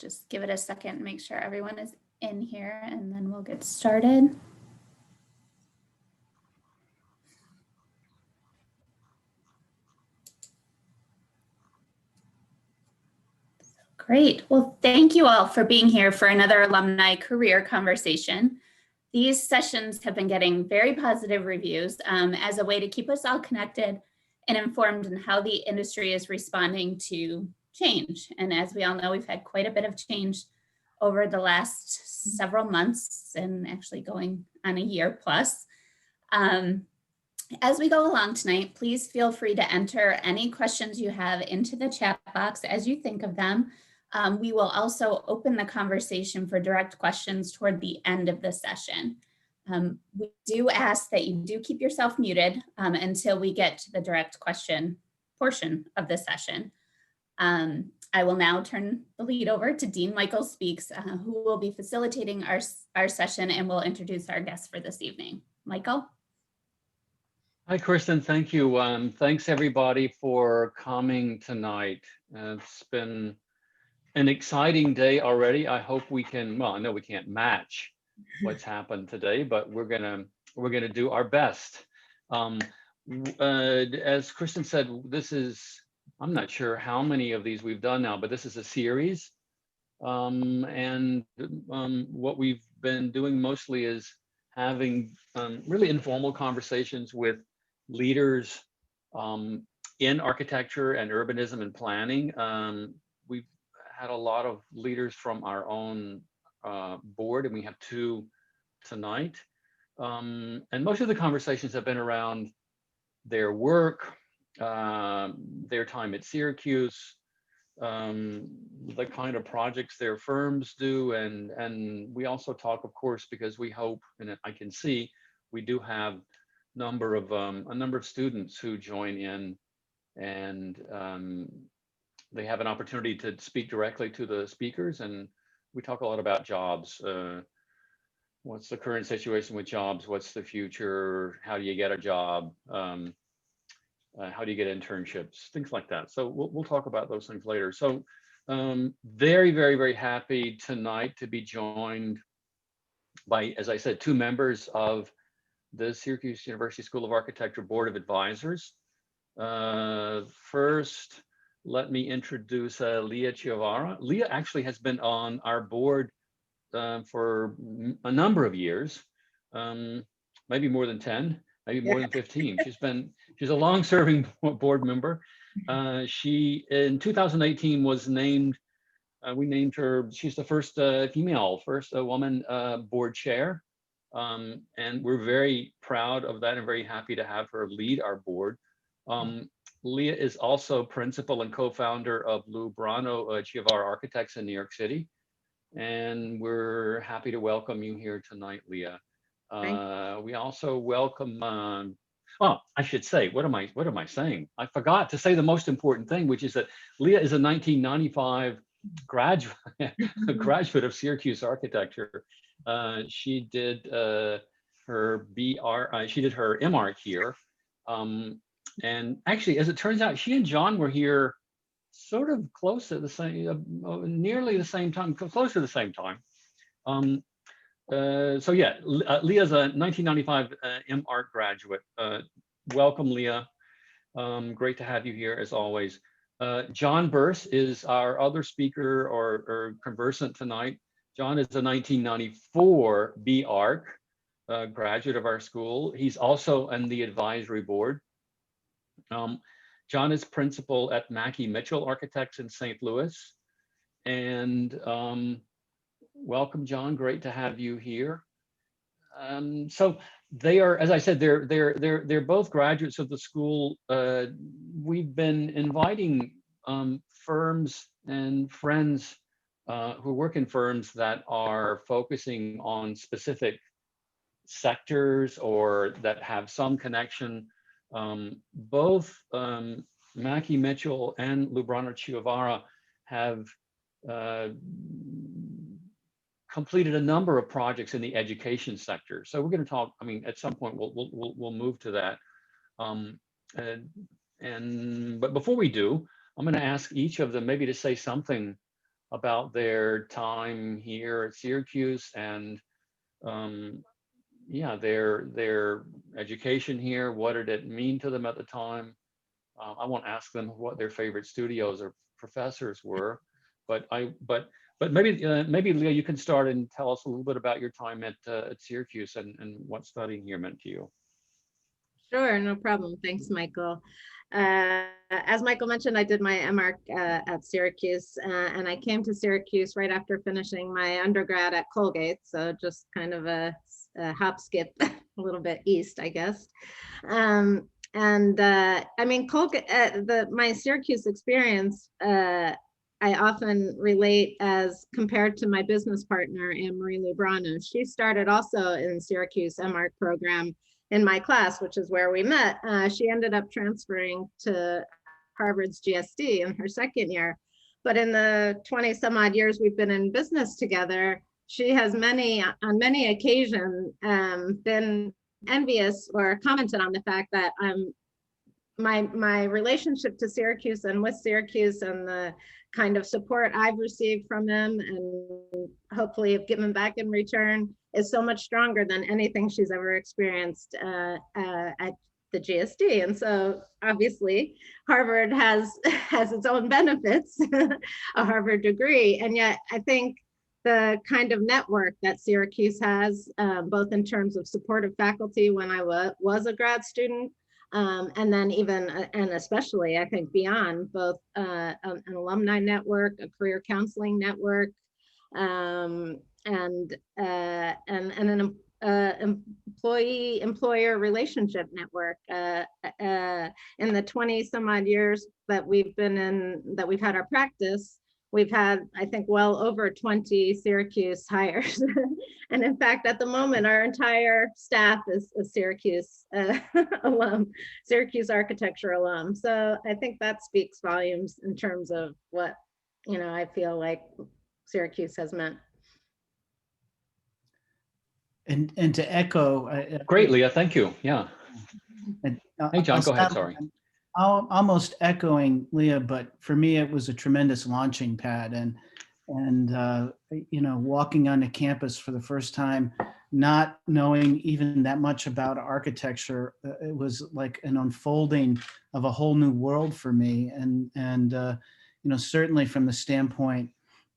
just give it a second and make sure everyone is in here, and then we'll get started. Great. Well, thank you all for being here for another alumni career conversation. These sessions have been getting very positive reviews as a way to keep us all connected and informed in how the industry is responding to change. And as we all know, we've had quite a bit of change over the last several months and actually going on a year plus. As we go along tonight, please feel free to enter any questions you have into the chat box as you think of them. We will also open the conversation for direct questions toward the end of the session. We do ask that you do keep yourself muted until we get to the direct question portion of the session. I will now turn the lead over to Dean Michael Speaks, who will be facilitating our session and will introduce our guests for this evening. Michael? Hi, Kristen. Thank you. Thanks, everybody, for coming tonight. It's been an exciting day already. I hope we can, well, I know we can't match what's happened today, but we're gonna do our best. As Kristen said, this is, I'm not sure how many of these we've done now, but this is a series. What we've been doing mostly is having really informal conversations with leaders in architecture and urbanism and planning. We've had a lot of leaders from our own board, and we have 2 tonight. And most of the conversations have been around their work, their time at Syracuse, the kind of projects their firms do, and we also talk, of course, because we hope, and I can see, we do have a number of students who join in, and they have an opportunity to speak directly to the speakers, and we talk a lot about jobs. What's the current situation with jobs? What's the future? How do you get a job? How do you get internships? Things like that. So we'll talk about those things later. So very, very, very happy tonight to be joined by, as I said, 2 members of the Syracuse University School of Architecture Board of Advisors. First, let me introduce Lea Ciavarra. Lea actually has been on our board for a number of years, maybe more than 10, maybe more than 15. She's a long-serving board member. She, in 2018, was named, we named her, she's the first first woman board chair. And we're very proud of that and very happy to have her lead our board. Lea is also principal and co-founder of Lubrano Ciavarra Architects in New York City. And we're happy to welcome you here tonight, Lea. We also welcome, I should say, what am I saying? I forgot to say the most important thing, which is that Lea is a 1995 graduate of Syracuse Architecture. She did her MArch here. And actually, as it turns out, she and John were here sort of close to the same, nearly the same time, close to the same time. So yeah, Lea's a 1995 MArch graduate. Welcome, Lea. Great to have you here as always. John Burse is our other speaker or conversant tonight. John is a 1994 BArch graduate of our school. He's also on the advisory board. John is principal at Mackey Mitchell Architects in St. Louis. And welcome, John. Great to have you here. So they are, as I said, they're both graduates of the school. We've been inviting firms and friends who work in firms that are focusing on specific sectors or that have some connection. Both Mackey Mitchell and Lubrano Ciavarra have completed a number of projects in the education sector. So we're going to talk, I mean, at some point we'll move to that. But before we do, I'm going to ask each of them maybe to say something about their time here at Syracuse and yeah, their education here. What did it mean to them at the time? I won't ask them what their favorite studios or professors were, but maybe Leah, you can start and tell us a little bit about your time at Syracuse and what studying here meant to you. Sure, no problem. Thanks, Michael. As Michael mentioned, I did my MArch at Syracuse, and I came to Syracuse right after finishing my undergrad at Colgate, so just kind of a hop, skip, a little bit east, I guess. I mean, Colgate, my Syracuse experience, I often relate as compared to my business partner, Anne-Marie Lubrano. She started also in Syracuse MArch program in my class, which is where we met. She ended up transferring to Harvard's GSD in her second year. But in the 20 some odd years we've been in business together, she has on many occasions been envious or commented on the fact that my relationship to Syracuse and with Syracuse and the kind of support I've received from them and hopefully have given back in return is so much stronger than anything she's ever experienced at the GSD. And so obviously Harvard has its own benefits, a Harvard degree. And yet I think the kind of network that Syracuse has, both in terms of supportive faculty when I was a grad student, and then even, and especially I think beyond, both an alumni network, a career counseling network, and an employee-employer relationship network. In the 20 some odd years that we've had our practice, we've had, I think, well over 20 Syracuse hires. And in fact, at the moment, our entire staff is a Syracuse alum, Syracuse architecture alum. So I think that speaks volumes in terms of what, I feel like Syracuse has meant. And to echo. Great, Leah, thank you. Yeah. Hey, John, go ahead, sorry. Almost echoing Leah, but for me, it was a tremendous launching pad. And walking onto campus for the first time, not knowing even that much about architecture, it was like an unfolding of a whole new world for me. And certainly from the standpoint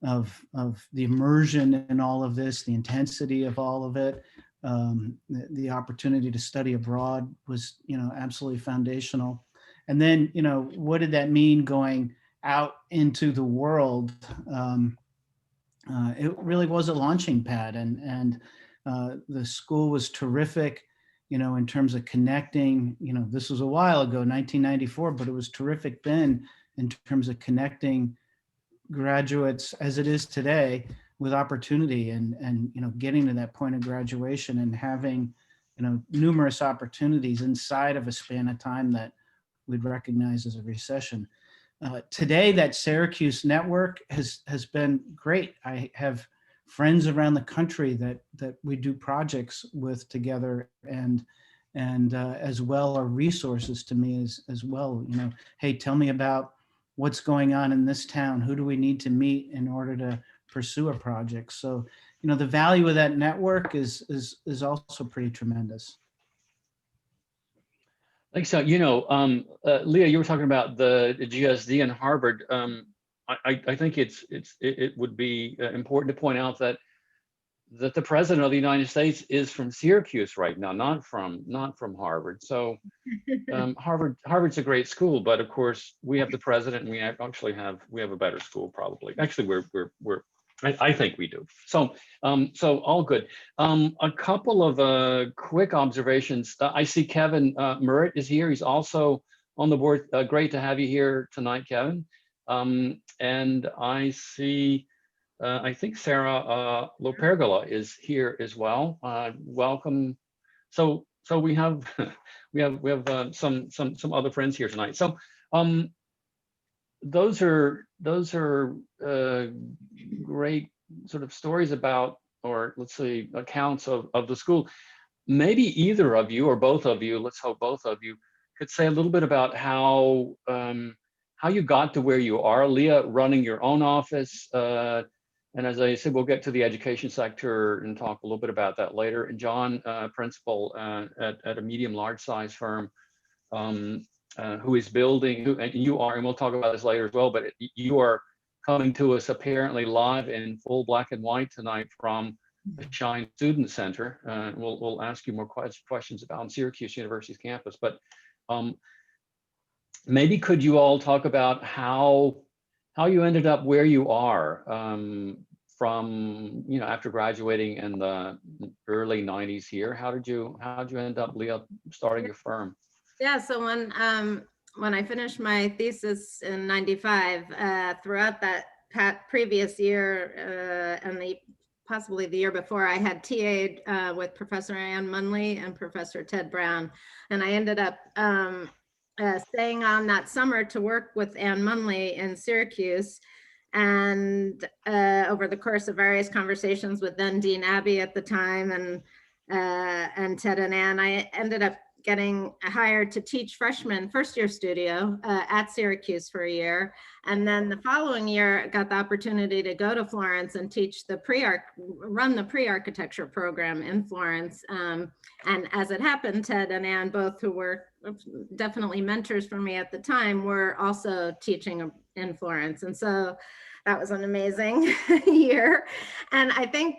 of the immersion in all of this, the intensity of all of it, the opportunity to study abroad was, absolutely foundational. And then, what did that mean going out into the world? It really was a launching pad, and the school was terrific, in terms of connecting. This was a while ago, 1994, but it was terrific then in terms of connecting graduates as it is today with opportunity and getting to that point of graduation and having, numerous opportunities inside of a span of time that we'd recognize as a recession. Today, that Syracuse network has been great. I have friends around the country that we do projects with together, and as well are resources to me as well. Hey, tell me about what's going on in this town. Who do we need to meet in order to pursue a project? So, the value of that network is also pretty tremendous. Thanks. So, Leah, you were talking about the GSD and Harvard. I think it would be important to point out that the president of the United States is from Syracuse right now, not from Harvard. So Harvard's a great school, but of course we have the president, and we have a better school probably. Actually, I think we do. So all good. A couple of quick observations. I see Kevin Merritt is here. He's also on the board. Great to have you here tonight, Kevin. And I see, I think Sarah Lopergola is here as well. Welcome. So we have some other friends here tonight. So those are great sort of stories about, or let's say accounts of the school. Maybe either of you or both of you, let's hope both of you, could say a little bit about how how you got to where you are. Lea, running your own office. And as I said, we'll get to the education sector and talk a little bit about that later. And John, principal at a medium large size firm, who is building, and you are, and we'll talk about this later as well, but you are coming to us apparently live in full black and white tonight from the Shine Student Center. We'll ask you more questions about Syracuse University's campus, but maybe could you all talk about how you ended up where you are from, after graduating in the early 90s here. How did you end up, Lea, starting your firm? Yeah, so when I finished my thesis in '95, throughout that previous year and possibly the year before, I had TA'd with Professor Ann Munley and Professor Ted Brown, and I ended up staying on that summer to work with Ann Munley in Syracuse. And over the course of various conversations with then Dean Abbey at the time and Ted and Ann, I ended up getting hired to teach freshman first year studio at Syracuse for a year. And then the following year, I got the opportunity to go to Florence and teach run the pre-architecture program in Florence. And as it happened, Ted and Ann, both who were definitely mentors for me at the time, were also teaching in Florence. And so that was an amazing year. And I think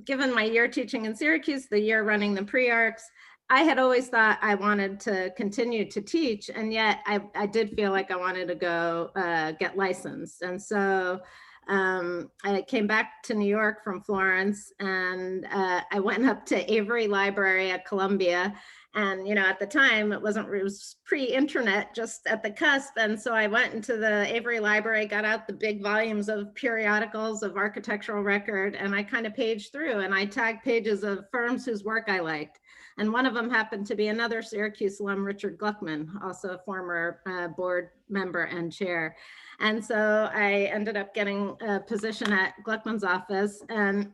given my year teaching in Syracuse, the year running the pre-arcs, I had always thought I wanted to continue to teach, and yet I did feel like I wanted to go get licensed. And so I came back to New York from Florence, and I went up to Avery Library at Columbia. And, at the time it was pre-internet, just at the cusp. And so I went into the Avery Library, got out the big volumes of periodicals of Architectural Record, and I kind of paged through and I tagged pages of firms whose work I liked. And one of them happened to be another Syracuse alum, Richard Gluckman, also a former board member and chair. And so I ended up getting a position at Gluckman's office, and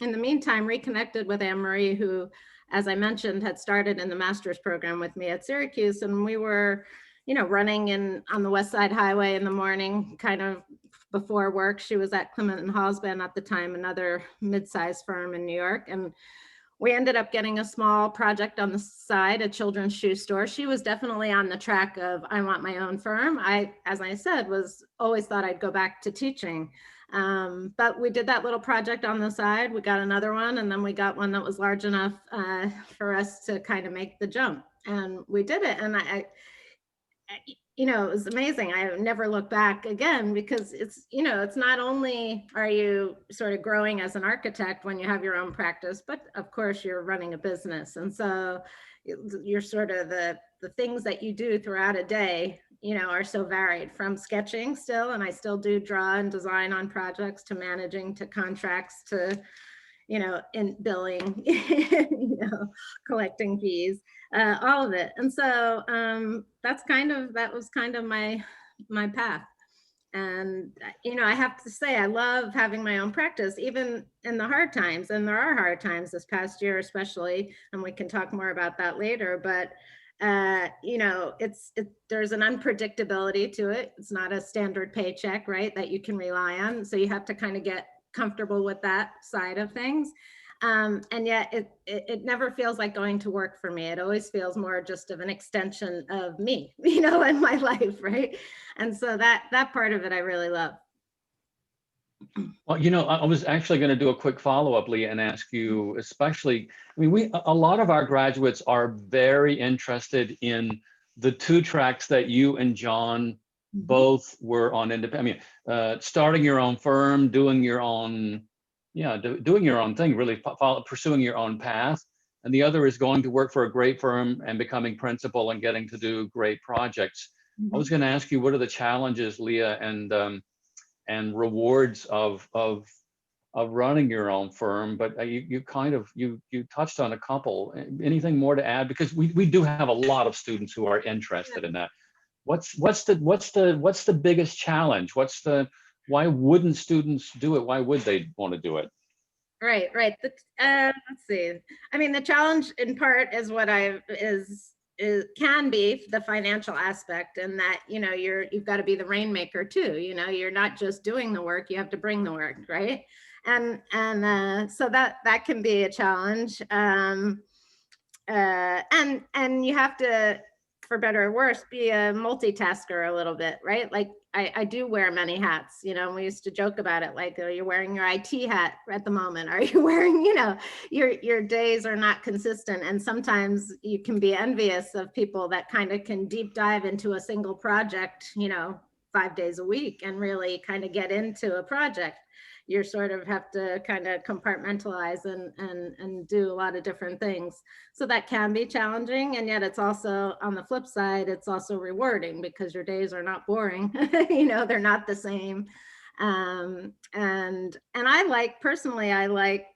in the meantime, reconnected with Anne Marie, who, as I mentioned, had started in the master's program with me at Syracuse. And we were, running on the West Side Highway in the morning, kind of before work. She was at Clement and Hallsband at the time, another mid-sized firm in New York. And we ended up getting a small project on the side, a children's shoe store. She was definitely on the track of, I want my own firm. As I said, always thought I'd go back to teaching. But we did that little project on the side. We got another one, and then we got one that was large enough for us to kind of make the jump. And we did it. And it was amazing. I never look back again, because it's not only are you sort of growing as an architect when you have your own practice, but of course you're running a business. And so you're sort of the things that you do throughout a day, are so varied, from sketching still, and I still do draw and design on projects, to managing, to contracts, to in billing, collecting fees, all of it. And so that was kind of my path. And, I have to say, I love having my own practice, even in the hard times. And there are hard times this past year, especially, and we can talk more about that later. But, there's an unpredictability to it. It's not a standard paycheck, right, that you can rely on. So you have to kind of get comfortable with that side of things. And yet it never feels like going to work for me. It always feels more just of an extension of me, in my life, right? And so that part of it I really love. Well, I was actually going to do a quick follow-up, Lea, and ask you, especially, a lot of our graduates are very interested in the two tracks that you and John both were on independent. Starting your own firm, doing your own thing, really pursuing your own path. And the other is going to work for a great firm and becoming principal and getting to do great projects. I was going to ask you, what are the challenges, Lea, and rewards of running your own firm? But you touched on a couple. Anything more to add? Because we do have a lot of students who are interested in that. What's the biggest challenge? Why wouldn't students do it? Why would they want to do it? Right. Let's see. The challenge in part is can be the financial aspect, and that, you know, you've got to be the rainmaker too. You know, you're not just doing the work, you have to bring the work, right? And so that can be a challenge. And you have to, for better or worse, be a multitasker a little bit, right? Like I do wear many hats, you know, we used to joke about it, like, are you wearing your IT hat at the moment? Are you wearing, you know, your days are not consistent. And sometimes you can be envious of people that kind of can deep dive into a single project, you know, 5 days a week and really kind of get into a project. You sort of have to kind of compartmentalize and do a lot of different things. So that can be challenging. And yet it's also, on the flip side, it's also rewarding because your days are not boring. You know, they're not the same. And I like, personally, I like,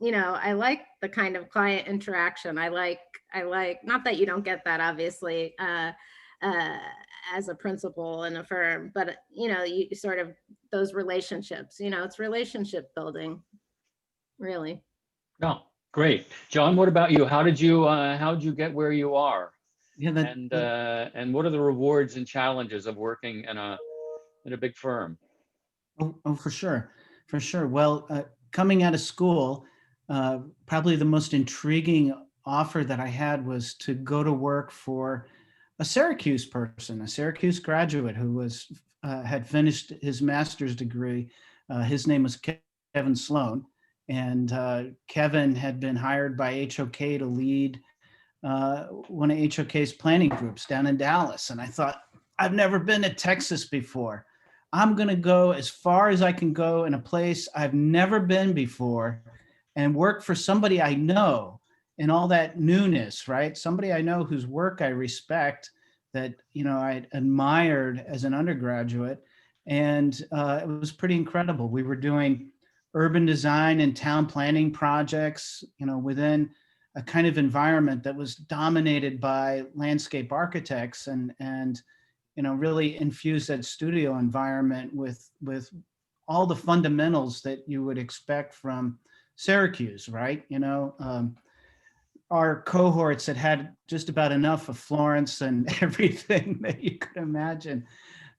you know, I like the kind of client interaction. I like, not that you don't get that, obviously, as a principal in a firm, but, you know, you sort of, those relationships, you know, it's relationship building, really. No, great. John, what about you? How did you get where you are? Yeah, And what are the rewards and challenges of working in a big firm? Oh, for sure, for sure. Well, coming out of school, probably the most intriguing offer that I had was to go to work for a Syracuse person, a Syracuse graduate who was had finished his master's degree. His name was Kevin Sloan, and Kevin had been hired by HOK to lead one of HOK's planning groups down in Dallas. And I thought, I've never been to Texas before. I'm going to go as far as I can go in a place I've never been before and work for somebody I know and all that newness, right? Somebody I know whose work I respect, that, you know, I admired as an undergraduate. And it was pretty incredible. We were doing urban design and town planning projects, you know, within a kind of environment that was dominated by landscape architects, and you know, really infused that studio environment with all the fundamentals that you would expect from Syracuse, right? You know, our cohorts had just about enough of Florence and everything that you could imagine.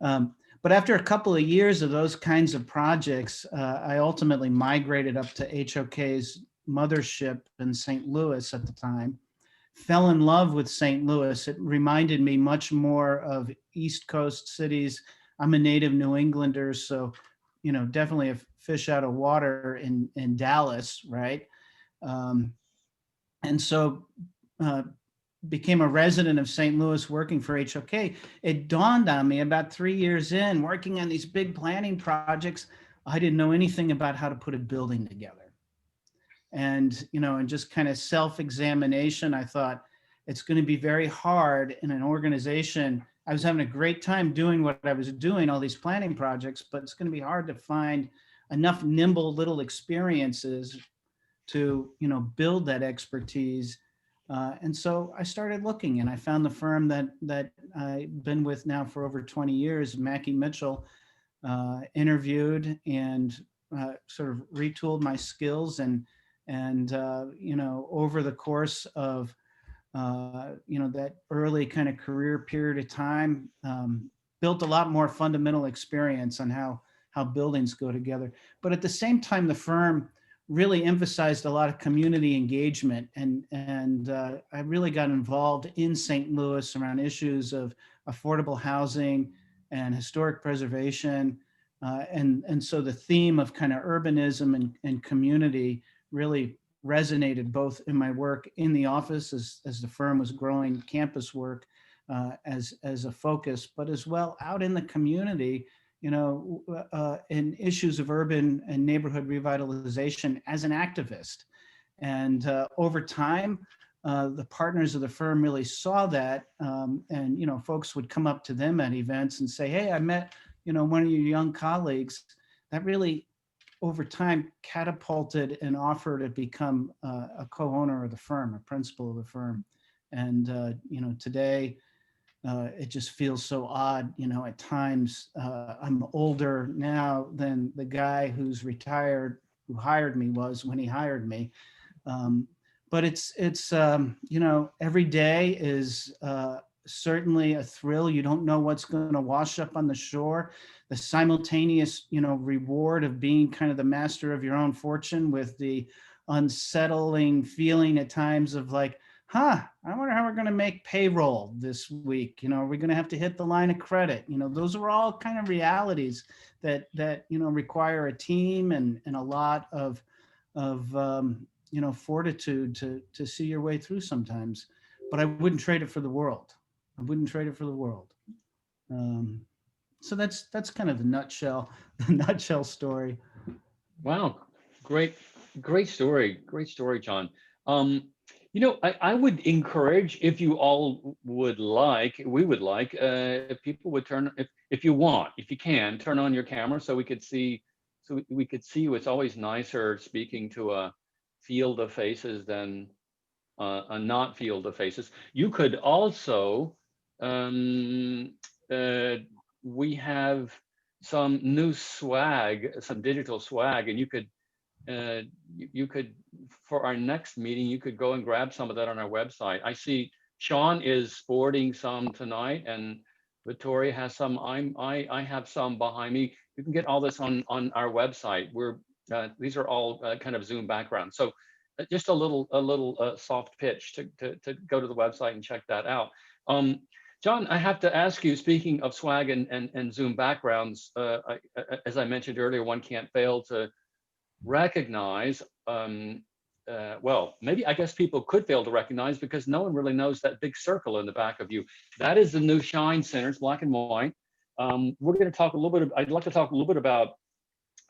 But after a couple of years of those kinds of projects, I ultimately migrated up to HOK's mothership in St. Louis at the time, fell in love with St. Louis. It reminded me much more of East Coast cities. I'm a native New Englander, so, you know, definitely a fish out of water in Dallas, right? And so became a resident of St. Louis working for HOK. It dawned on me about 3 years in, working on these big planning projects, I didn't know anything about how to put a building together. And, you know, and just kind of self-examination, I thought it's going to be very hard in an organization. I was having a great time doing what I was doing, all these planning projects, but it's going to be hard to find enough nimble little experiences to, you know, build that expertise. And so I started looking, and I found the firm that I've been with now for over 20 years, Mackey Mitchell, interviewed and sort of retooled my skills, and you know, over the course of you know, that early kind of career period of time, built a lot more fundamental experience on how buildings go together. But at the same time, the firm really emphasized a lot of community engagement, and I really got involved in St. Louis around issues of affordable housing and historic preservation, and so the theme of kind of urbanism and community really resonated both in my work in the office as the firm was growing campus work as a focus, but as well out in the community, you know, in issues of urban and neighborhood revitalization as an activist. And over time, the partners of the firm really saw that, and, you know, folks would come up to them at events and say, hey, I met, you know, one of your young colleagues. That really, over time, catapulted an offer to become a co-owner of the firm, a principal of the firm. And, you know, today, it just feels so odd, you know, at times. I'm older now than the guy who's retired, who hired me, was when he hired me. but you know, every day is certainly a thrill. You don't know what's going to wash up on the shore. The simultaneous, you know, reward of being kind of the master of your own fortune, with the unsettling feeling at times of like, I wonder how we're going to make payroll this week. You know, are we going to have to hit the line of credit? You know, those are all kind of realities that you know, require a team and a lot of you know, fortitude to see your way through sometimes. But I wouldn't trade it for the world. I wouldn't trade it for the world. So that's kind of the nutshell story. Wow, great story, John. You know, I would encourage, if you all would like, we would like, if people would turn, if you can, turn on your camera so we could see you. It's always nicer speaking to a field of faces than a not field of faces. You could also, we have some new swag, some digital swag, and you could, for our next meeting, you could go and grab some of that on our website. I see Sean is sporting some tonight, and Victoria has some. I have some behind me. You can get all this on our website. These are all kind of Zoom backgrounds. So just a little soft pitch to go to the website and check that out. John, I have to ask you, speaking of swag and Zoom backgrounds, as I mentioned earlier, one can't fail to recognize, well, maybe I guess people could fail to recognize, because no one really knows that big circle in the back of you. That is the new Shine Center. It's black and white. We're going to talk a little bit, I'd like to talk a little bit about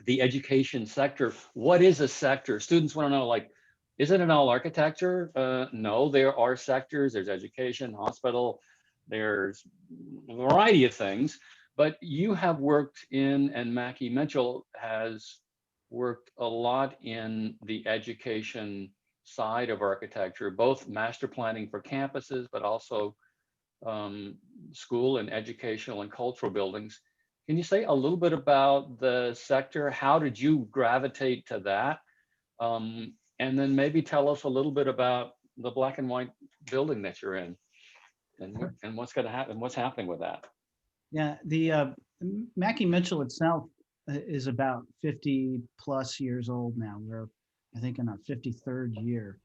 the education sector. What is a sector? Students want to know, like, isn't it all architecture? No, there are sectors. There's education, hospital, there's a variety of things. But you have worked in, and Mackey Mitchell has worked a lot in the education side of architecture, both master planning for campuses, but also school and educational and cultural buildings. Can you say a little bit about the sector? How did you gravitate to that? And then maybe tell us a little bit about the black and white building that you're in, and what's going to happen, what's happening with that. Yeah, the Mackey Mitchell itself is about 50 plus years old now. We're, I think, in our 53rd year.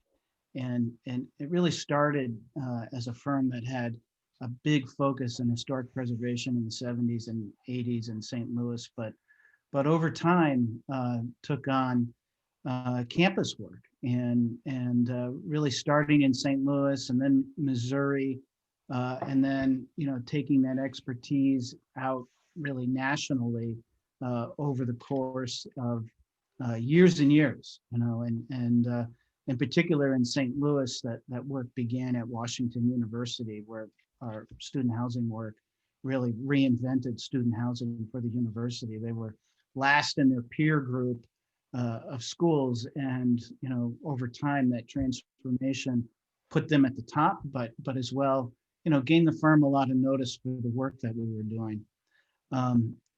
And it really started as a firm that had a big focus on historic preservation in the 70s and 80s in St. Louis, but over time took on campus work and really starting in St. Louis and then Missouri, and then, you know, taking that expertise out really nationally over the course of years and years, you know, and in particular in St. Louis, that work began at Washington University, where our student housing work really reinvented student housing for the university. They were last in their peer group of schools, and, you know, over time that transformation put them at the top, but as well, you know, gained the firm a lot of notice for the work that we were doing.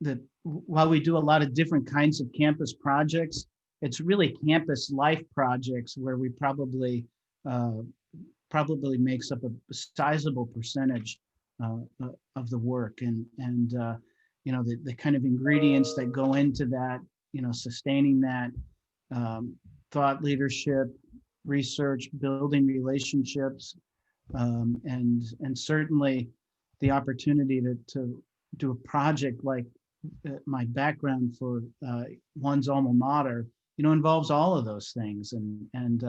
That while we do a lot of different kinds of campus projects, it's really campus life projects where we probably makes up a sizable percentage of the work, and you know, the kind of ingredients that go into that, you know, sustaining that thought leadership, research, building relationships, and certainly the opportunity to do a project like my background for one's alma mater, you know, involves all of those things. And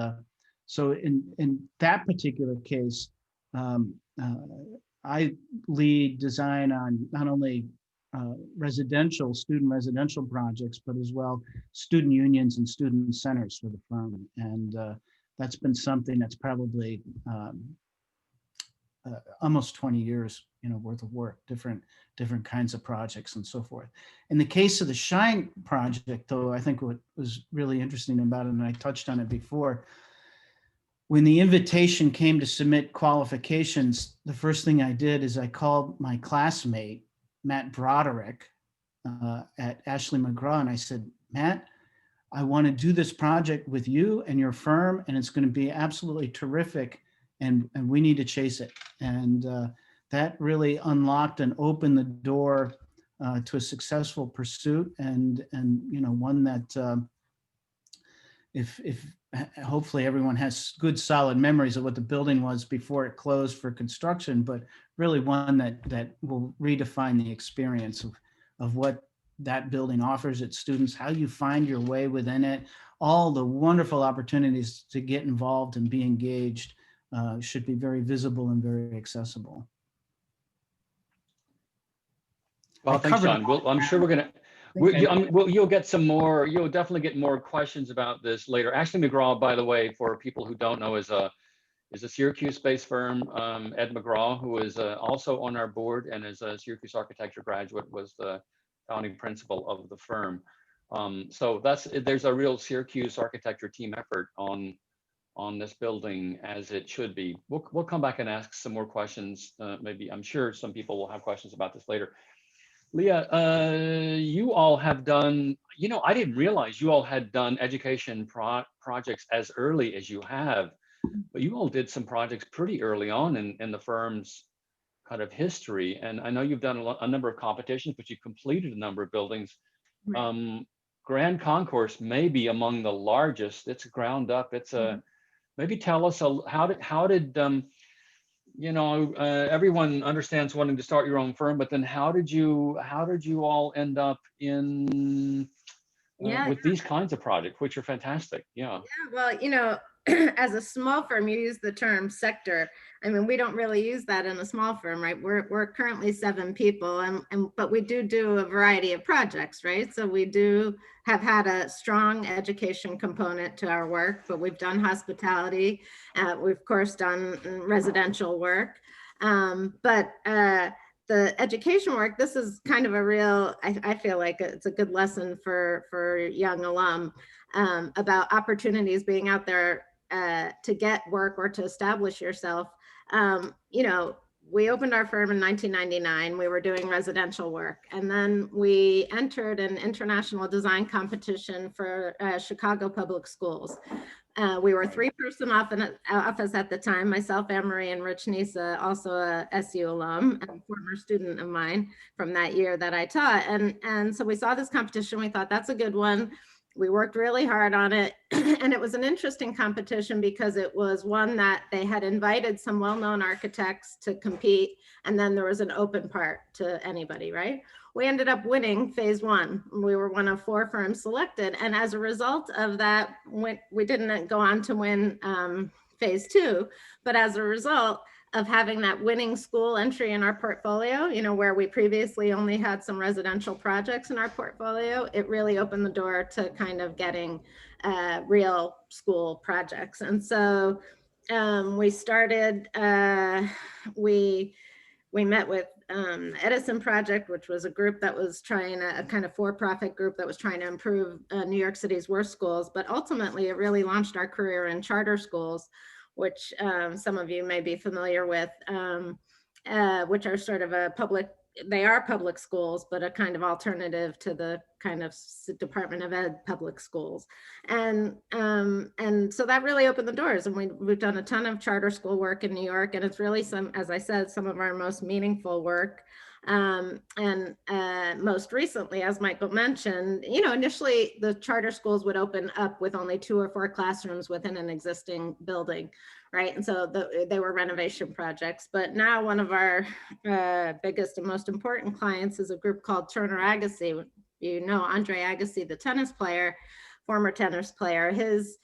so in that particular case, I lead design on not only student residential projects, but as well student unions and student centers for the firm. And that's been something that's probably almost 20 years, you know, worth of work, different kinds of projects and so forth. In the case of the Shine project, though, I think what was really interesting about it, and I touched on it before, when the invitation came to submit qualifications, the first thing I did is I called my classmate, Matt Broderick, at Ashley McGraw, and I said, Matt, I want to do this project with you and your firm, and it's going to be absolutely terrific, and we need to chase it. And that really unlocked and opened the door to a successful pursuit, and one that if hopefully everyone has good solid memories of what the building was before it closed for construction, but really one that will redefine the experience of what that building offers its students, how you find your way within it, all the wonderful opportunities to get involved and be engaged should be very visible and very accessible. Well, thanks, John. Well, I'm sure you'll get some more, you'll definitely get more questions about this later. Ashley McGraw, by the way, for people who don't know, is a Syracuse-based firm. Ed McGraw, who is also on our board and is a Syracuse architecture graduate, was the founding principal of the firm. So there's a real Syracuse architecture team effort on this building, as it should be. We'll come back and ask some more questions. Maybe I'm sure some people will have questions about this later. Lea, you all have done, I didn't realize you all had done education projects as early as you have, but you all did some projects pretty early on in the firm's kind of history. And I know you've done a number of competitions, but you completed a number of buildings. Right. Grand Concourse may be among the largest. It's ground up. It's maybe tell us how did everyone understands wanting to start your own firm, but then how did you all end up in with these kinds of projects, which are fantastic? Yeah. Well, as a small firm, you use the term sector. I mean, we don't really use that in a small firm, right? We're currently 7 people, but we do a variety of projects, right? So we do have had a strong education component to our work, but we've done hospitality. We've of course done residential work, but the education work, this is kind of a real, I feel like it's a good lesson for young alum about opportunities being out there to get work or to establish yourself. We opened our firm in 1999. We were doing residential work. And then we entered an international design competition for Chicago Public Schools. We were 3-person office at the time, myself, Anne-Marie, and Rich Nisa, also a SU alum and former student of mine from that year that I taught. And so we saw this competition. We thought, that's a good one. We worked really hard on it. And it was an interesting competition because it was one that they had invited some well-known architects to compete. And then there was an open part to anybody, right? We ended up winning phase 1. We were one of 4 firms selected. And as a result of that, we didn't go on to win phase 2, but as a result of having that winning school entry in our portfolio, where we previously only had some residential projects in our portfolio, it really opened the door to kind of getting real school projects. And so we started, we met with Edison Project, which was a group that was trying a kind of for-profit group that was trying to improve New York City's worst schools. But ultimately, it really launched our career in charter schools, which some of you may be familiar with, which are sort of they are public schools, but a kind of alternative to the kind of Department of Ed public schools. And so that really opened the doors. And we've done a ton of charter school work in New York. And it's really as I said, some of our most meaningful work. Most recently, as Michael mentioned, initially the charter schools would open up with only 2 or 4 classrooms within an existing building, right? And so they were renovation projects. But now one of our biggest and most important clients is a group called Turner Agassi. Andre Agassi, the tennis player, former tennis player, his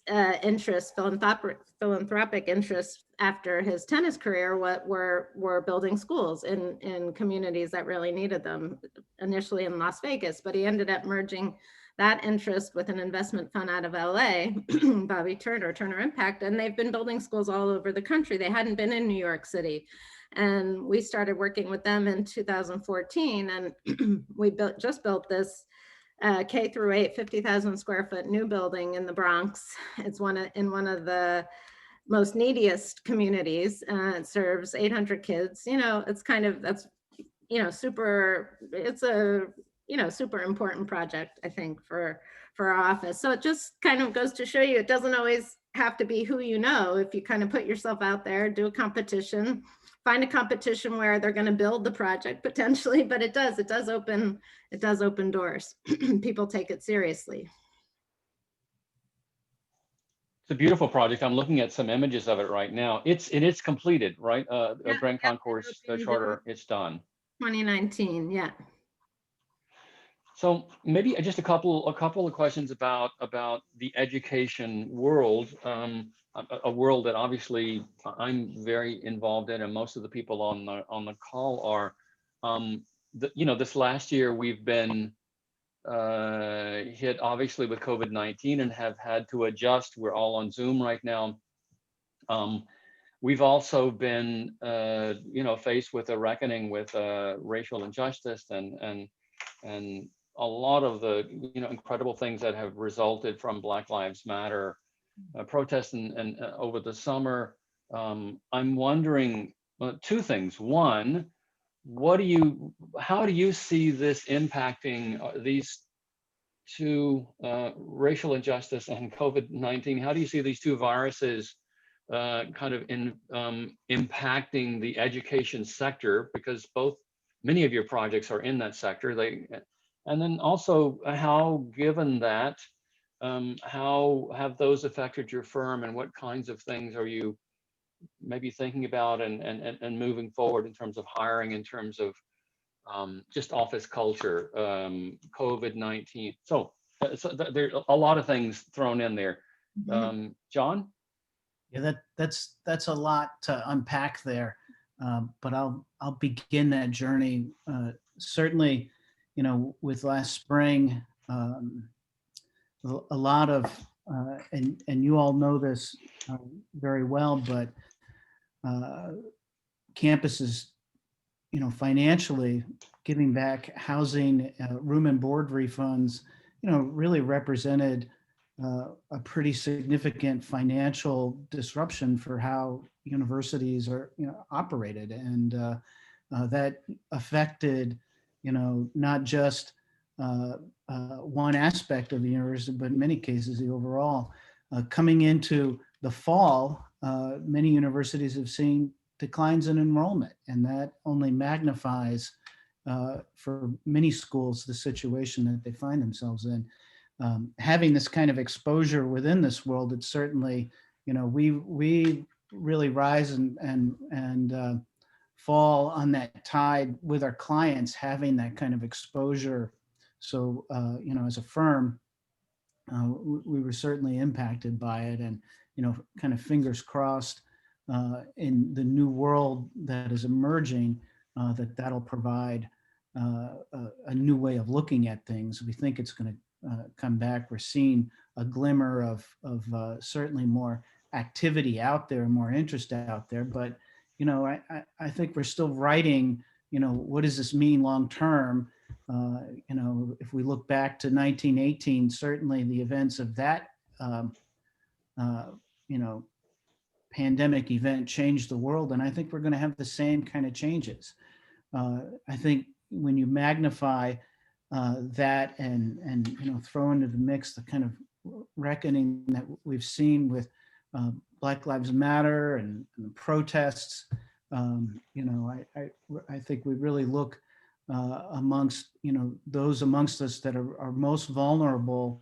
interest, philanthropic interests after his tennis career were building schools in communities that really needed them, initially in Las Vegas, but he ended up merging that interest with an investment fund out of LA, Bobby Turner Impact, and they've been building schools all over the country. They hadn't been in New York City. And we started working with them in 2014, and we just built this K through 8, 50,000 square foot new building in the Bronx. It's in one of the most neediest communities. It serves 800 kids. It's kind of, that's, super, it's a super important project, I think, for our office. So it just kind of goes to show you, it doesn't always have to be who you know. If you kind of put yourself out there, do a competition, find a competition where they're going to build the project potentially, but it does open doors. People take it seriously. It's a beautiful project. I'm looking at some images of it right now. It's completed, right? Yeah, Grand Concourse Charter, it's done. 2019, yeah. So maybe just a couple of questions about the education world, a world that obviously I'm very involved in, and most of the people on the call are. This last year we've been hit obviously with COVID-19 and have had to adjust. We're all on Zoom right now. We've also been faced with a reckoning with racial injustice and a lot of the incredible things that have resulted from Black Lives Matter protests and over the summer. I'm wondering two things. One, how do you see this impacting these two, racial injustice and COVID-19? How do you see these two viruses kind of impacting the education sector? Because many of your projects are in that sector. And then also, how, given that, how have those affected your firm, and what kinds of things are you maybe thinking about and moving forward in terms of hiring, in terms of just office culture, COVID-19? So there's a lot of things thrown in there. John? Yeah, that's a lot to unpack there, but I'll begin that journey. Certainly, with last spring, a lot of, and you all know this very well, but campuses, financially giving back housing, room and board refunds, really represented a pretty significant financial disruption for how universities are operated, and that affected not just one aspect of the university, but in many cases the overall. Coming into the fall, many universities have seen declines in enrollment, and that only magnifies for many schools the situation that they find themselves in. Having this kind of exposure within this world, it's certainly, we really rise and fall on that tide with our clients, having that kind of exposure. So, as a firm, we were certainly impacted by it, and, kind of fingers crossed in the new world that is emerging, that'll provide a new way of looking at things. We think it's going to come back. We're seeing a glimmer of certainly more activity out there, more interest out there. But, I think we're still writing, what does this mean long term? If we look back to 1918, certainly the events of that, pandemic event changed the world. And I think we're going to have the same kind of changes. I think when you magnify that and throw into the mix the kind of reckoning that we've seen with Black Lives Matter and protests, I think we really look amongst those amongst us that are most vulnerable,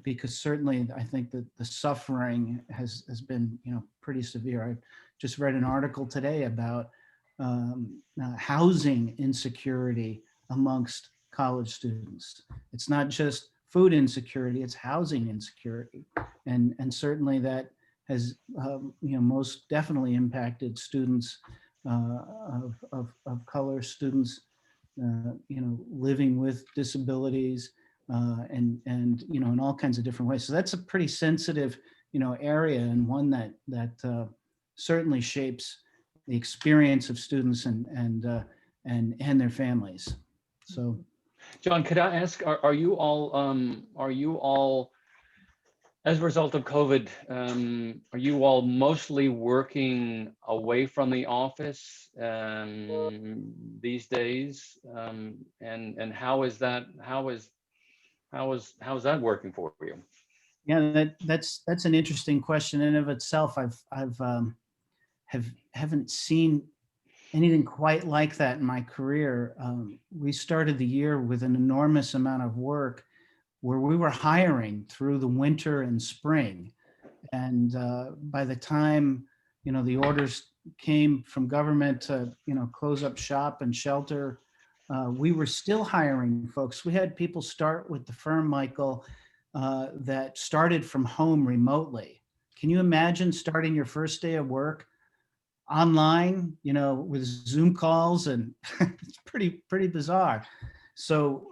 because certainly I think that the suffering has been pretty severe. I just read an article today about housing insecurity amongst college students. It's not just food insecurity, it's housing insecurity. And certainly that has most definitely impacted students of color, students living with disabilities, and in all kinds of different ways. So that's a pretty sensitive area, and one that certainly shapes the experience of students and their families. So, John, could I ask, are you all As a result of COVID, are you all mostly working away from the office these days? And how is that? How is that working for you? Yeah, that's an interesting question in of itself. Haven't seen anything quite like that in my career. We started the year with an enormous amount of work where we were hiring through the winter and spring. And by the time, the orders came from government to, close up shop and shelter, we were still hiring folks. We had people start with the firm, Michael, that started from home remotely. Can you imagine starting your first day of work online, with Zoom calls? And it's pretty bizarre. So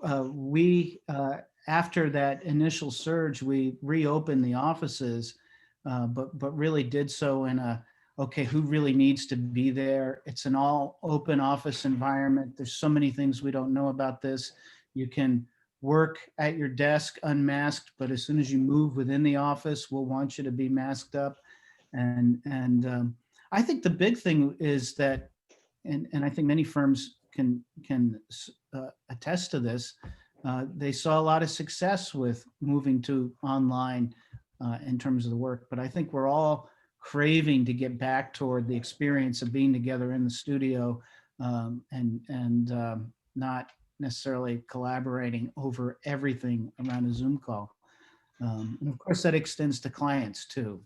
after that initial surge, we reopened the offices, but really did so in okay, who really needs to be there? It's an all open office environment. There's so many things we don't know about this. You can work at your desk unmasked, but as soon as you move within the office, we'll want you to be masked up. And I think the big thing is that, and I think many firms can attest to this, they saw a lot of success with moving to online in terms of the work. But I think we're all craving to get back toward the experience of being together in the studio and not necessarily collaborating over everything around a Zoom call. And of course, that extends to clients too.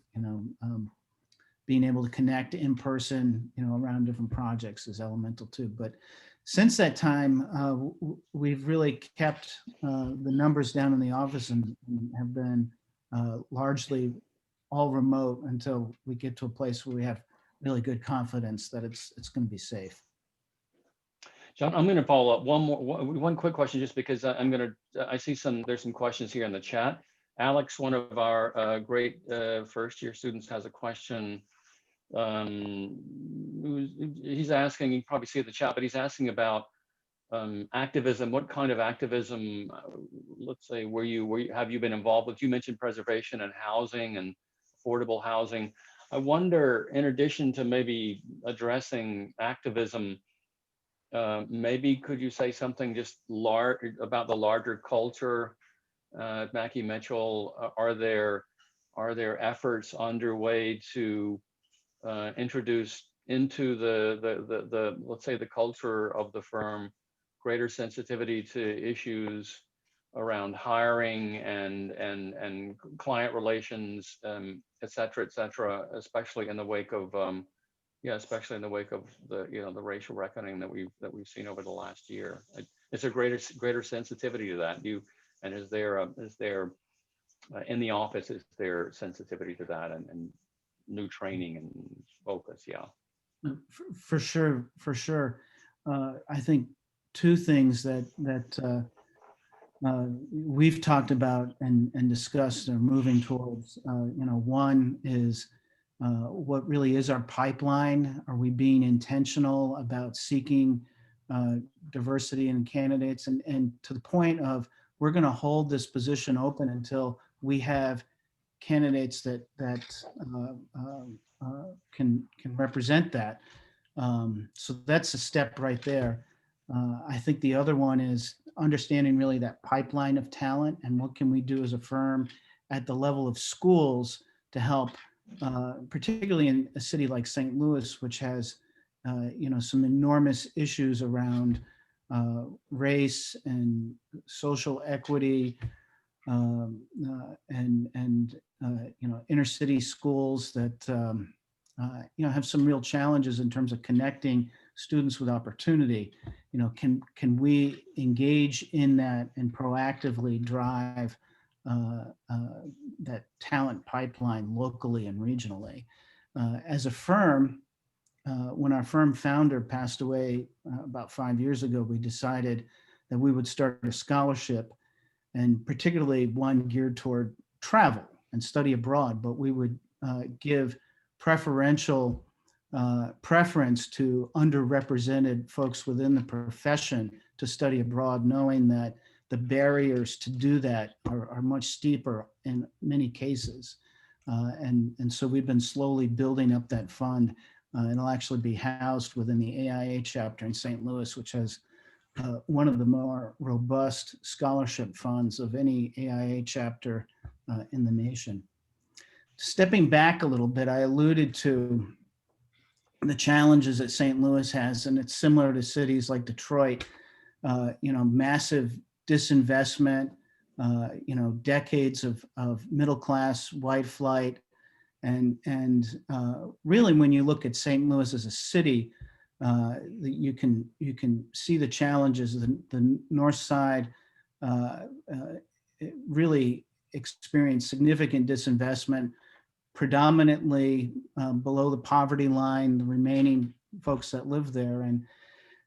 Being able to connect in person, around different projects is elemental too. But since that time, we've really kept the numbers down in the office and have been largely all remote until we get to a place where we have really good confidence that it's going to be safe. John, I'm going to follow up one quick question, just because I see there's some questions here in the chat. Alex, one of our great first year students, has a question. He's asking, you can probably see the chat, but he's asking about activism. What kind of activism, let's say, have you been involved with? You mentioned preservation and housing and affordable housing. I wonder, in addition to maybe addressing activism, maybe could you say something just about the larger culture at Mackey Mitchell? Are there efforts underway to introduce into the let's say the culture of the firm greater sensitivity to issues around hiring and client relations, et cetera, especially in the wake of the racial reckoning that we've seen over the last year? Is there greater sensitivity to that? Is there in the office, is there sensitivity to that and new training and focus? Yeah. For sure. I think two things that we've talked about and discussed are moving towards. One is what really is our pipeline. Are we being intentional about seeking diversity in candidates? And to the point of, we're going to hold this position open until we have candidates that can represent that. So that's a step right there. I think the other one is understanding really that pipeline of talent and what can we do as a firm at the level of schools to help, particularly in a city like St. Louis, which has some enormous issues around race and social equity, and inner city schools that have some real challenges in terms of connecting students with opportunity. Can we engage in that and proactively drive that talent pipeline locally and regionally? As a firm, when our firm founder passed away about 5 years ago, we decided that we would start a scholarship, and particularly one geared toward travel and study abroad, but we would give preferential preference to underrepresented folks within the profession to study abroad, knowing that the barriers to do that are much steeper in many cases. And so we've been slowly building up that fund. It'll actually be housed within the AIA chapter in St. Louis, which has one of the more robust scholarship funds of any AIA chapter in the nation. Stepping back a little bit, I alluded to the challenges that St. Louis has, and it's similar to cities like Detroit, massive disinvestment, decades of middle-class white flight. And really, when you look at St. Louis as a city, you can see the challenges. The North Side really experienced significant disinvestment, predominantly below the poverty line, the remaining folks that live there. And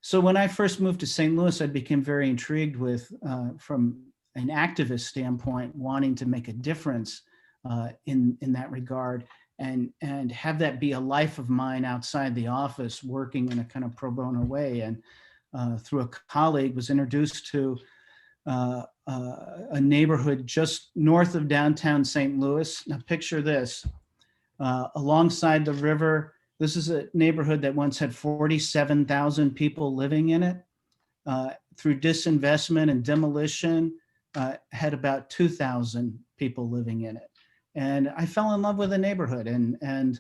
so when I first moved to St. Louis, I became very intrigued with, from an activist standpoint, wanting to make a difference in that regard, and have that be a life of mine outside the office, working in a kind of pro bono way. And through a colleague, was introduced to a neighborhood just north of downtown St. Louis. Now picture this, alongside the river. This is a neighborhood that once had 47,000 people living in it. Through disinvestment and demolition, had about 2,000 people living in it. And I fell in love with the neighborhood and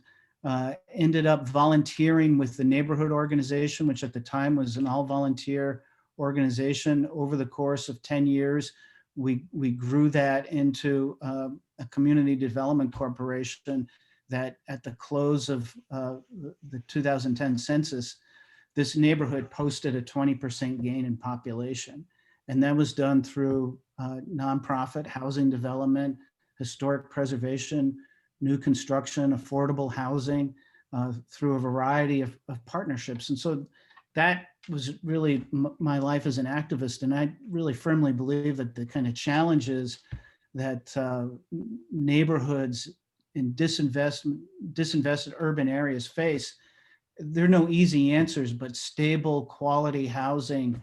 ended up volunteering with the neighborhood organization, which at the time was an all volunteer organization. Over the course of 10 years, we grew that into a community development corporation that at the close of the 2010 census, this neighborhood posted a 20% gain in population. And that was done through nonprofit housing development, historic preservation, new construction, affordable housing, through a variety of partnerships. And so that was really my life as an activist. And I really firmly believe that the kind of challenges that neighborhoods in disinvested urban areas face, there are no easy answers, but stable quality housing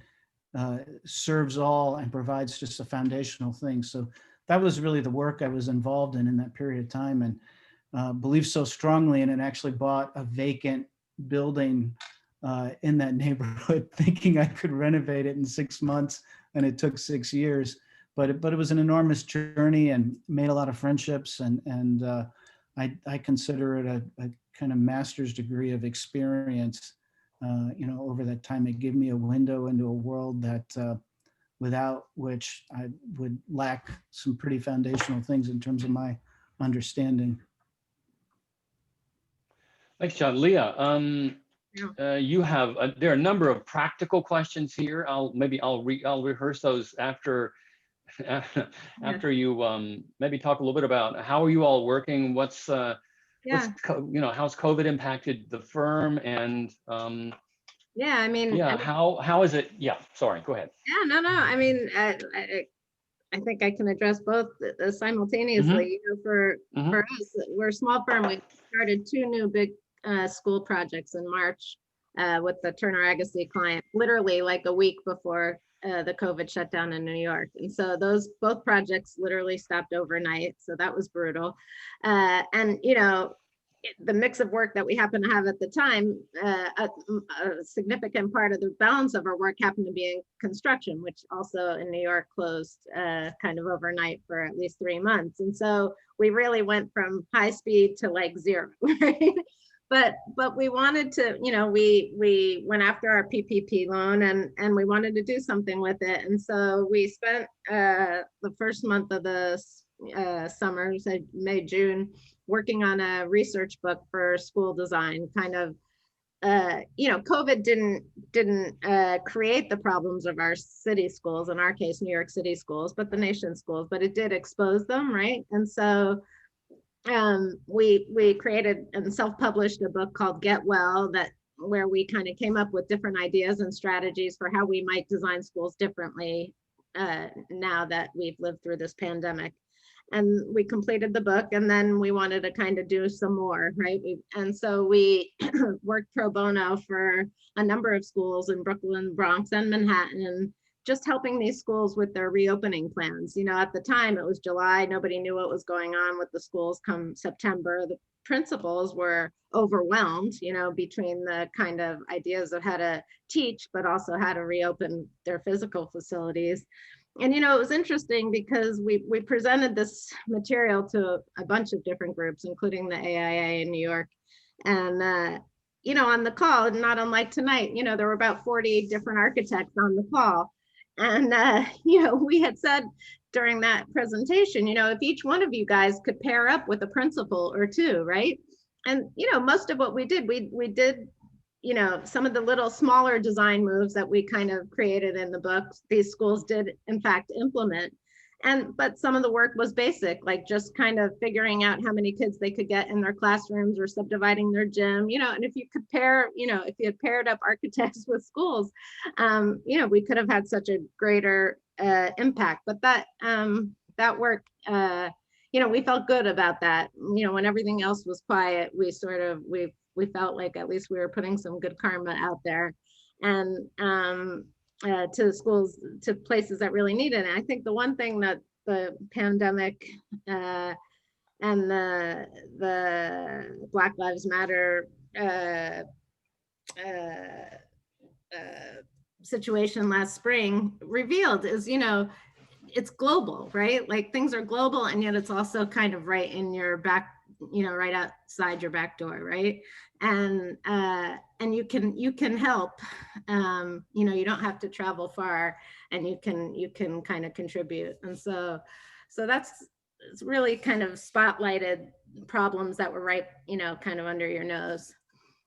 serves all and provides just a foundational thing. So that was really the work I was involved in that period of time, and believed so strongly in it. Actually bought a vacant building in that neighborhood, thinking I could renovate it in 6 months, and it took 6 years. But it was an enormous journey, and made a lot of friendships, and I consider it a kind of master's degree of experience. Over that time, it gave me a window into a world that without which I would lack some pretty foundational things in terms of my understanding. Thanks, John. Lea, you have there are a number of practical questions here. I'll rehearse those after you maybe talk a little bit about how are you all working. How's COVID impacted the firm, and how is it? Yeah, sorry, go ahead. Yeah, no. I mean, I think I can address both simultaneously. Mm-hmm. For us, we're a small firm. We started 2 new big school projects in March with the Turner Agassi client, literally like a week before the COVID shutdown in New York. And so those both projects literally stopped overnight. So that was brutal. And the mix of work that we happen to have at the time, a significant part of the balance of our work happened to be in construction, which also in New York closed kind of overnight for at least 3 months. And so we really went from high speed to like zero, right? But we wanted to, we went after our PPP loan and we wanted to do something with it. And so we spent the first month of the summer, so May, June, working on a research book for school design. Kind of, COVID didn't create the problems of our city schools, in our case, New York City schools, but the nation's schools, but it did expose them, right? And so we created and self-published a book called Get Well, where we kind of came up with different ideas and strategies for how we might design schools differently now that we've lived through this pandemic. And we completed the book, and then we wanted to kind of do some more, right? And so we worked pro bono for a number of schools in Brooklyn, Bronx, and Manhattan, just helping these schools with their reopening plans. You know, at the time it was July, nobody knew what was going on with the schools. Come September, the principals were overwhelmed, you know, between the kind of ideas of how to teach, but also how to reopen their physical facilities. And, you know, it was interesting because we presented this material to a bunch of different groups, including the AIA in New York. And, you know, on the call, not unlike tonight, you know, there were about 40 different architects on the call. And, you know, we had said during that presentation, you know, if each one of you guys could pair up with a principal or two, right? And, you know, most of what we did, we did, you know, some of the little smaller design moves that we kind of created in the books, these schools did in fact implement. But some of the work was basic, like just kind of figuring out how many kids they could get in their classrooms or subdividing their gym, you know, and if you could pair, you know, if you had paired up architects with schools, you know, we could have had such a greater impact. But that work, you know, we felt good about that. You know, when everything else was quiet, we sort of, we felt like at least we were putting some good karma out there. And to schools, to places that really need it. And I think the one thing that the pandemic and the Black Lives Matter situation last spring revealed is, you know, it's global, right? Like things are global, and yet it's also kind of right in your back, you know, right outside your back door, right? And you can help. You know, you don't have to travel far, and you can kind of contribute. And so it's really kind of spotlighted problems that were right, you know, kind of under your nose.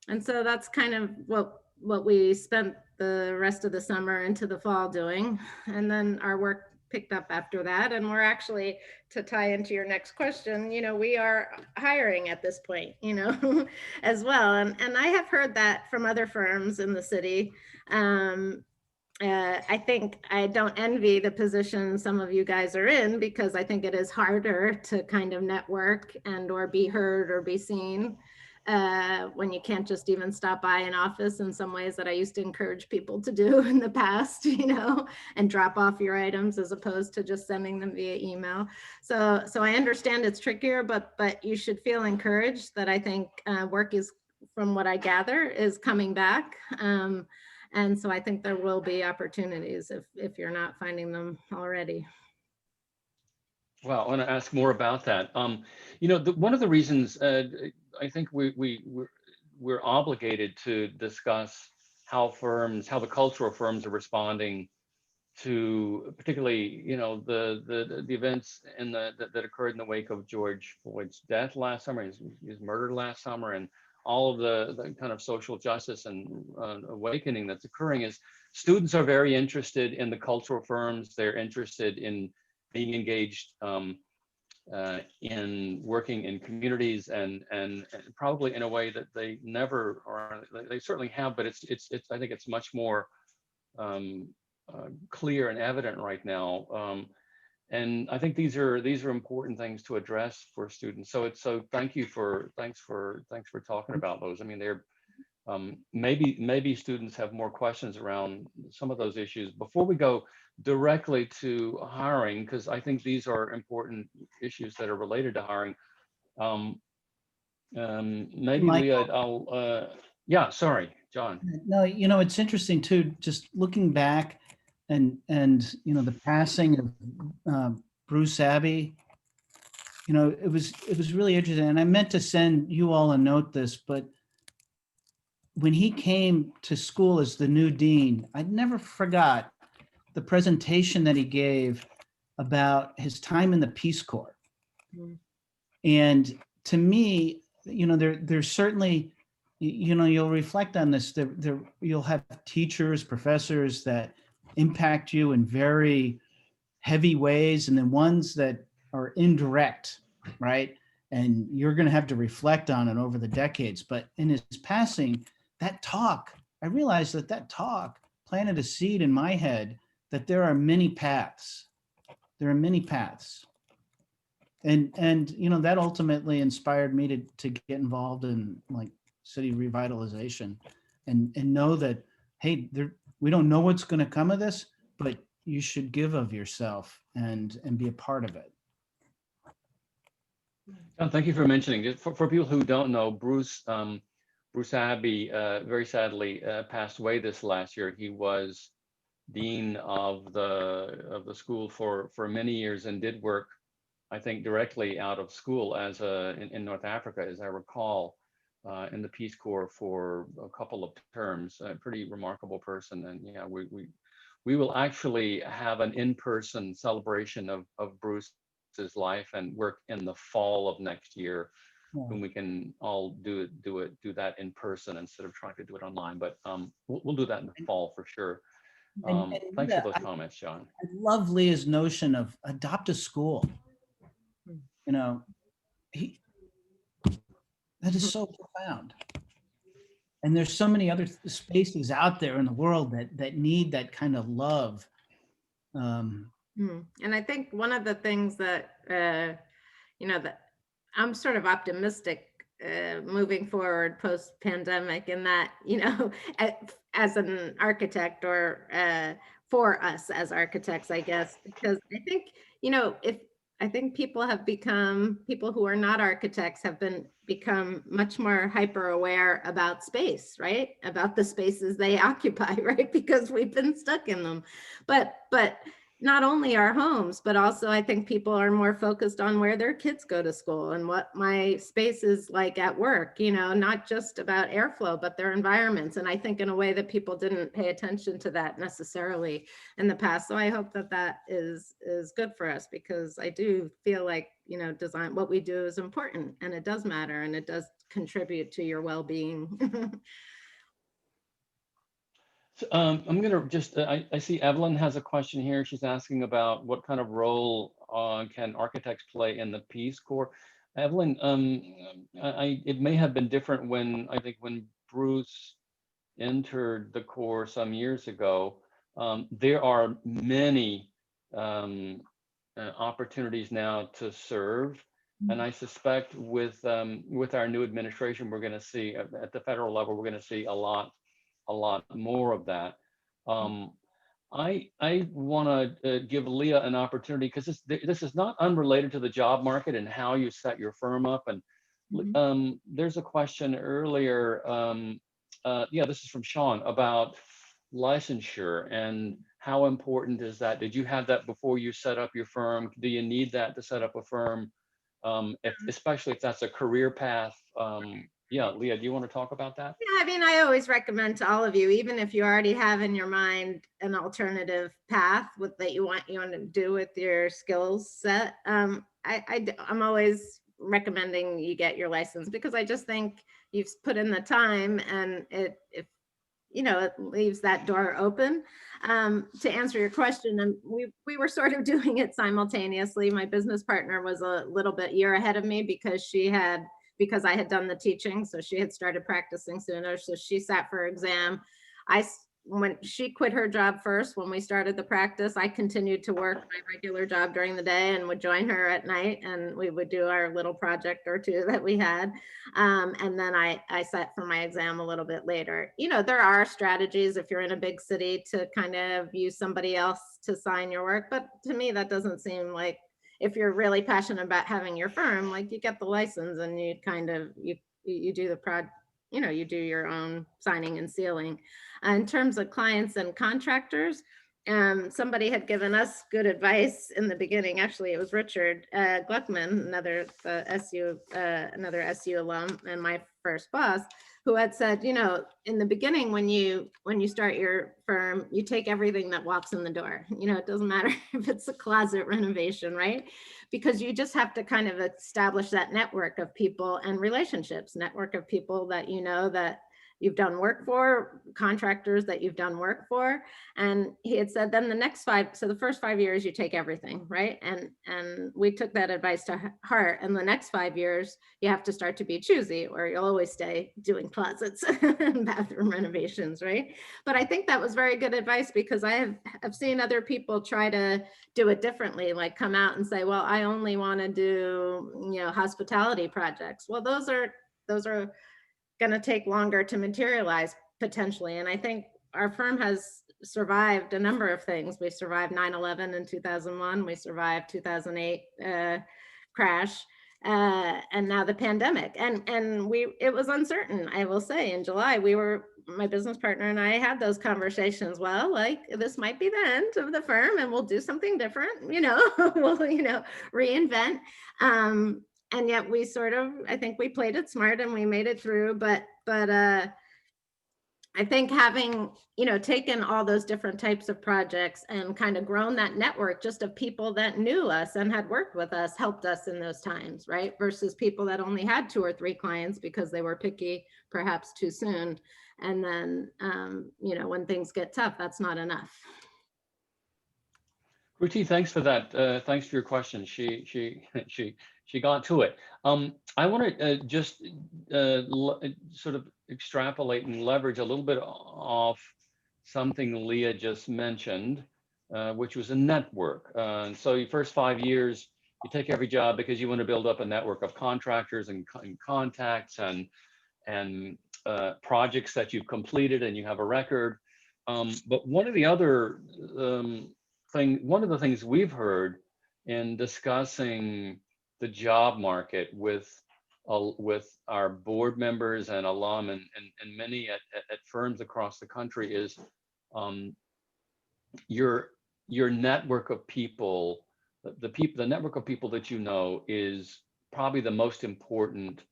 And so that's kind of what we spent the rest of the summer into the fall doing. And then our work picked up after that. And we're actually, to tie into your next question, you know, we are hiring at this point, you know, as well. And I have heard that from other firms in the city. I think I don't envy the position some of you guys are in, because I think it is harder to kind of network and or be heard or be seen when you can't just even stop by an office in some ways that I used to encourage people to do in the past, you know, and drop off your items as opposed to just sending them via email. So I understand it's trickier, but you should feel encouraged that I think work is, from what I gather, is coming back. And so I think there will be opportunities if you're not finding them already. Well, I want to ask more about that. You know, one of the reasons I think we're obligated to discuss how the cultural firms are responding to, particularly, you know, the events that occurred in the wake of George Floyd's death last summer. He was murdered last summer, and all of the kind of social justice and awakening that's occurring. Is students are very interested in the cultural firms. They're interested in being engaged in working in communities, and probably in a way that they never are. They certainly have, but it's I think it's much more clear and evident right now. And I think these are important things to address for students. So thanks for talking about those. I mean, they're maybe students have more questions around some of those issues. Before we go directly to hiring, because I think these are important issues that are related to hiring. Maybe Michael, Leah, yeah, sorry, John. No, you know, it's interesting too, just looking back and you know, the passing of Bruce Abbey, you know, it was really interesting. And I meant to send you all a note this, but when he came to school as the new dean, I never forgot the presentation that he gave about his time in the Peace Corps. Mm-hmm. And to me, you know, there's certainly, you know, you'll reflect on this, you'll have teachers, professors that impact you in very heavy ways, and then ones that are indirect, right? And you're going to have to reflect on it over the decades. But in his passing, that talk, I realized that talk planted a seed in my head that there are many paths. There are many paths. And you know, that ultimately inspired me to get involved in like city revitalization and know that, hey, we don't know what's going to come of this, but you should give of yourself and be a part of it. John, thank you for mentioning it. For people who don't know, Bruce Abbey very sadly passed away this last year. He was dean of the school for many years and did work, I think, directly out of school as in North Africa, as I recall, in the Peace Corps for a couple of terms. A pretty remarkable person, and yeah, we will actually have an in-person celebration of Bruce's life and work in the fall of next year, when we can all do that in person instead of trying to do it online. But we'll do that in the fall for sure. Thanks for those comments, John. I love Leah's notion of adopt a school. You know, that is so profound. And there's so many other spaces out there in the world that need that kind of love. And I think one of the things that, that I'm sort of optimistic moving forward post-pandemic, in that, as an architect, or for us as architects, I guess, because I think, I think people who are not architects have become much more hyper aware about space, right? About the spaces they occupy, right? Because we've been stuck in them. But not only our homes, but also I think people are more focused on where their kids go to school and what my space is like at work, not just about airflow, but their environments. And I think in a way that people didn't pay attention to that necessarily in the past. So I hope that is good for us, because I do feel like, design, what we do is important, and it does matter, and it does contribute to your well-being. I'm gonna just, I see Evelyn has a question here. She's asking about what kind of role can architects play in the Peace Corps. Evelyn, it may have been different when Bruce entered the Corps some years ago. There are many opportunities now to serve. And I suspect with our new administration, we're gonna see at the federal level, we're gonna see a lot more of that. I want to give Leah an opportunity, because this is not unrelated to the job market and how you set your firm up. And there's a question earlier. This is from Sean about licensure and how important is that? Did you have that before you set up your firm? Do you need that to set up a firm? Especially if that's a career path. Leah, do you want to talk about that? Yeah, I mean, I always recommend to all of you, even if you already have in your mind an alternative path that you want to do with your skills set. I'm always recommending you get your license, because I just think you've put in the time, and it leaves that door open. To answer your question, and we were sort of doing it simultaneously. My business partner was a little bit year ahead of me, because I had done the teaching, so she had started practicing sooner. So she sat for her exam. When she quit her job first, when we started the practice, I continued to work my regular job during the day and would join her at night, and we would do our little project or two that we had. And then I sat for my exam a little bit later. There are strategies if you're in a big city to kind of use somebody else to sign your work. But to me, that doesn't seem like, if you're really passionate about having your firm, like, you get the license and you kind of, you do the you do your own signing and sealing. In terms of clients and contractors, somebody had given us good advice in the beginning. Actually, it was Richard Gluckman, another SU alum and my first boss, who had said, in the beginning, when you start your firm, you take everything that walks in the door. It doesn't matter if it's a closet renovation, right? Because you just have to kind of establish that network of people and relationships, network of people that that you've done work for, contractors that you've done work for. And he had said, then the first 5 years, you take everything, right? And we took that advice to heart. And the next 5 years, you have to start to be choosy, or you'll always stay doing closets and bathroom renovations, right? But I think that was very good advice, because I have seen other people try to do it differently, like come out and say, well, I only want to do, hospitality projects. Well, those are going to take longer to materialize potentially. And I think our firm has survived a number of things. We survived 9/11 in 2001. We survived 2008 crash. And now the pandemic, and it was uncertain. I will say, in July, my business partner and I had those conversations. Well, like, this might be the end of the firm, and we'll do something different. We'll reinvent. And yet we sort of, I think we played it smart and we made it through. But I think having, taken all those different types of projects and kind of grown that network just of people that knew us and had worked with us helped us in those times, right? Versus people that only had 2 or 3 clients because they were picky, perhaps too soon. And then, when things get tough, that's not enough. Ruti, thanks for that. Thanks for your question. She got to it. I want to just sort of extrapolate and leverage a little bit off something Lea just mentioned, which was a network. So your first 5 years, you take every job because you want to build up a network of contractors and contacts and projects that you've completed, and you have a record. But one of the things we've heard in discussing the job market with our board members and alum and many at firms across the country is your network of people, the network of people that is probably the most important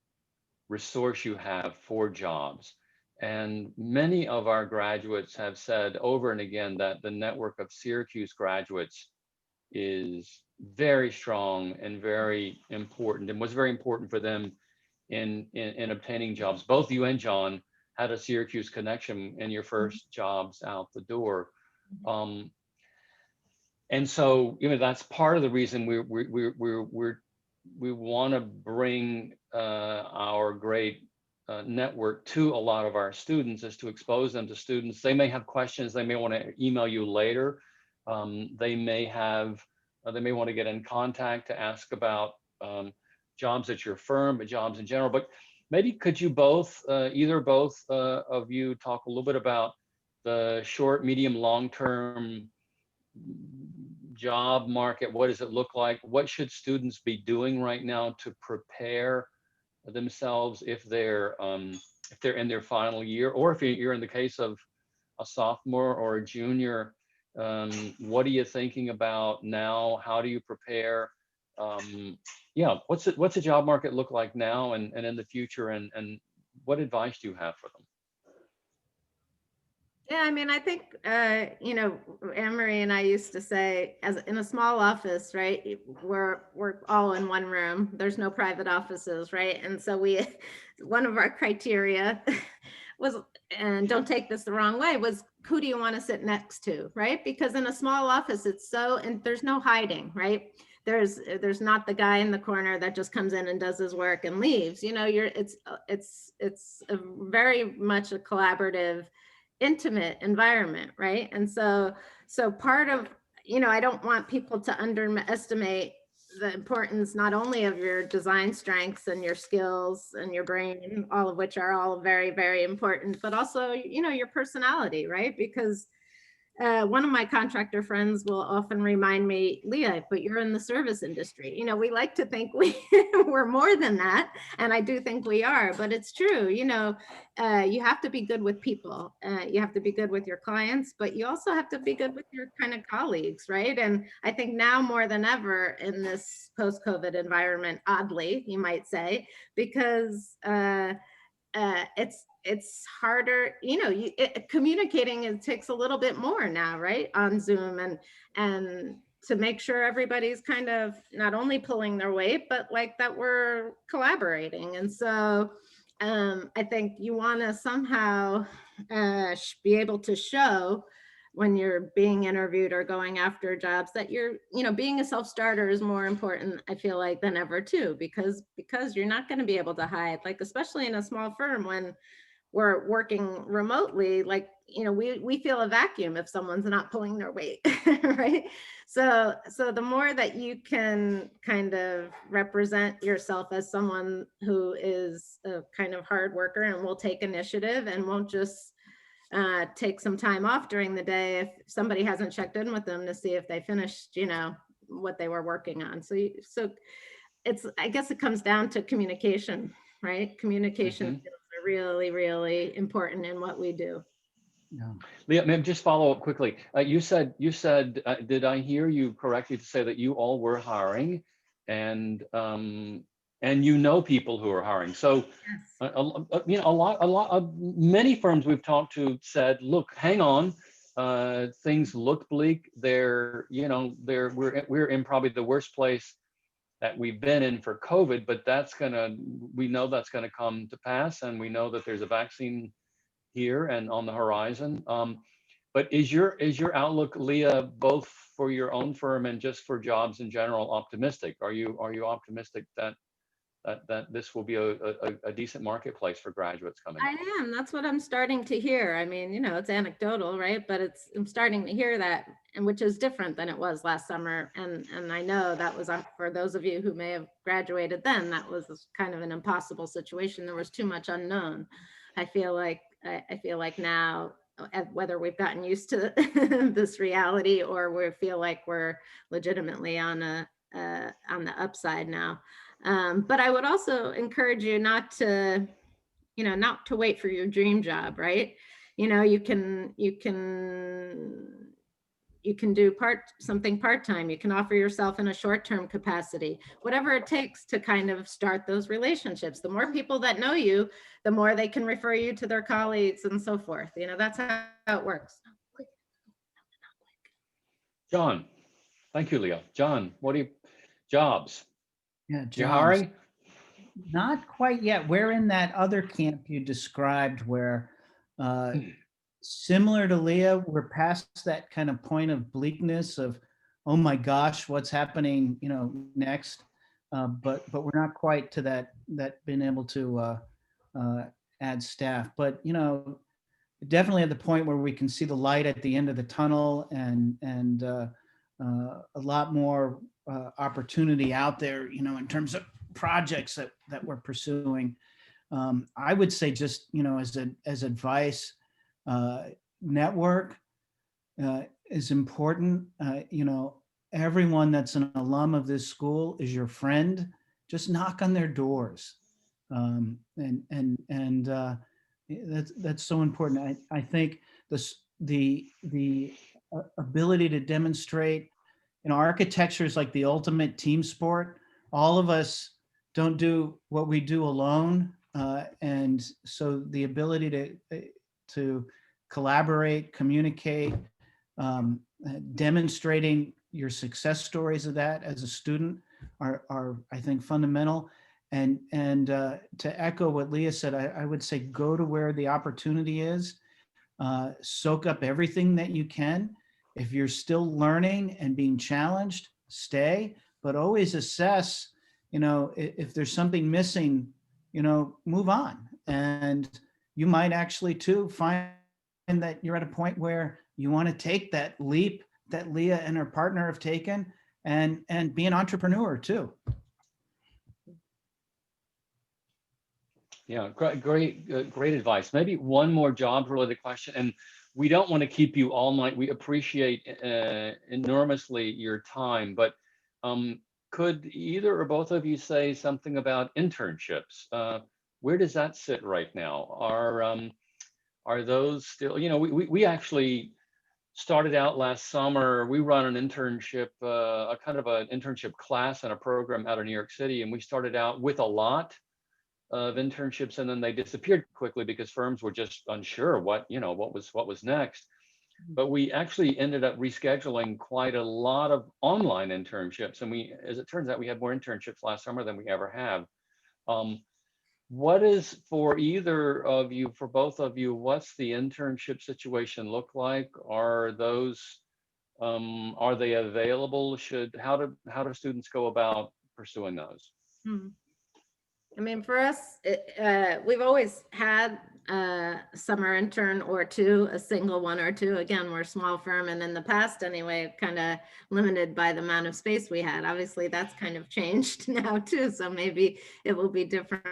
resource you have for jobs. And many of our graduates have said over and again that the network of Syracuse graduates is very strong and very important, and was very important for them in obtaining jobs. Both you and John had a Syracuse connection in your first jobs out the door. And so, that's part of the reason we want to bring our great network to a lot of our students, is to expose them to students. They may have questions. They may want to email you later. They may want to get in contact to ask about jobs at your firm, but jobs in general. But maybe could you both, both of you, talk a little bit about the short, medium, long-term job market? What does it look like? What should students be doing right now to prepare themselves if they're in their final year, or if you're in the case of a sophomore or a junior? What are you thinking about now? How do you prepare? What's the job market look like now and in the future, and what advice do you have for them? Yeah, I mean, I think, Anne-Marie and I used to say, as in a small office, right, we're all in one room. There's no private offices, right? And so one of our criteria was, and don't take this the wrong way, was who do you want to sit next to, right? Because in a small office, and there's no hiding, right? There's not the guy in the corner that just comes in and does his work and leaves. It's a very much a collaborative, intimate environment, right? And so part of, I don't want people to underestimate the importance not only of your design strengths and your skills and your brain, all of which are all very, very important, but also, your personality, right? Because one of my contractor friends will often remind me, Lea, but you're in the service industry. We like to think we're more than that. And I do think we are, but it's true. You have to be good with people. You have to be good with your clients, but you also have to be good with your kind of colleagues, right? And I think now more than ever in this post-COVID environment, oddly, you might say, because it's harder, communicating, it takes a little bit more now, right, on Zoom, and to make sure everybody's kind of not only pulling their weight, but like that we're collaborating. And so I think you want to somehow be able to show when you're being interviewed or going after jobs that you're, being a self-starter is more important, I feel like, than ever too, because you're not going to be able to hide, like, especially in a small firm when we're working remotely, like, we feel a vacuum if someone's not pulling their weight, right? So the more that you can kind of represent yourself as someone who is a kind of hard worker and will take initiative and won't just take some time off during the day if somebody hasn't checked in with them to see if they finished, what they were working on. So I guess it comes down to communication, right? Communication Mhm. skills are really, really important in what we do. Yeah. Lea, may I just follow up quickly? You said, did I hear you correctly to say that you all were hiring and you know people who are hiring? So, Yes. many firms we've talked to said, look, hang on, things look bleak. We're in probably the worst place that we've been in for COVID, but we know that's gonna come to pass, and we know that there's a vaccine here and on the horizon. But is your outlook, Lea, both for your own firm and just for jobs in general, optimistic? Are you optimistic that this will be a decent marketplace for graduates coming I out? am. That's what I'm starting to hear. I mean, it's anecdotal, right? But I'm starting to hear that, and which is different than it was last summer. And I know that was for those of you who may have graduated then, that was kind of an impossible situation. There was too much unknown. I feel like now, whether we've gotten used to this reality or we feel like we're legitimately on the upside now. But I would also encourage you not to wait for your dream job, right? You can do something part-time. You can offer yourself in a short-term capacity, whatever it takes to kind of start those relationships. The more people that know you, the more they can refer you to their colleagues and so forth. That's how it works. John, thank you, Lea. John, jobs? Yeah, You jobs. hiring? Not quite yet. We're in that other camp you described where, similar to Lea, we're past that kind of point of bleakness of, oh my gosh, what's happening, next. But we're not quite to that being able to add staff. But definitely at the point where we can see the light at the end of the tunnel and a lot more opportunity out there, in terms of projects that we're pursuing. I would say just, as advice, network is important. Everyone that's an alum of this school is your friend. Just knock on their doors. That's so important. I think the ability to demonstrate, architecture is like the ultimate team sport. All of us don't do what we do alone, and so the ability to collaborate, communicate, demonstrating your success stories of that as a student are I think fundamental. And to echo what Lea said, I would say go to where the opportunity is, soak up everything that you can. If you're still learning and being challenged, stay, but always assess, if there's something missing, move on. And you might actually too find that you're at a point where you want to take that leap that Lea and her partner have taken and be an entrepreneur too. Yeah, great advice. Maybe one more job-related question, and we don't want to keep you all night. We appreciate enormously your time, but could either or both of you say something about internships? Where does that sit right now? Are those still? We actually started out last summer. We run an internship, a kind of an internship class and a program out of New York City, and we started out with a lot of internships, and then they disappeared quickly because firms were just unsure what was next. But we actually ended up rescheduling quite a lot of online internships, and as it turns out, we had more internships last summer than we ever have. What is, for either of you, for both of you, what's the internship situation look like? Are they available? How do students go about pursuing those? I mean, for us, we've always had a summer intern or two, a single one or two. Again, we're a small firm, and in the past anyway, kind of limited by the amount of space we had. Obviously, that's kind of changed now too, so maybe it will be different.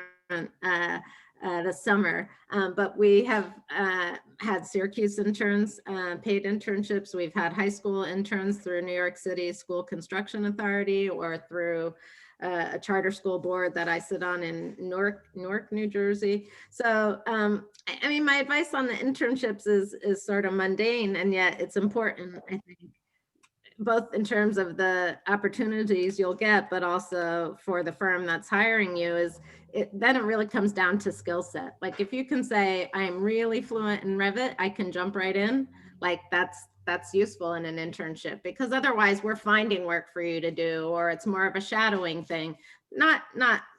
this summer. But we have had Syracuse interns, paid internships. We've had high school interns through New York City School Construction Authority or through a charter school board that I sit on in Newark, New Jersey. So, I mean, my advice on the internships is sort of mundane, and yet it's important, I think, both in terms of the opportunities you'll get, but also for the firm that's hiring you then it really comes down to skill set. Like if you can say, I'm really fluent in Revit, I can jump right in, like that's useful in an internship, because otherwise we're finding work for you to do, or it's more of a shadowing thing. Not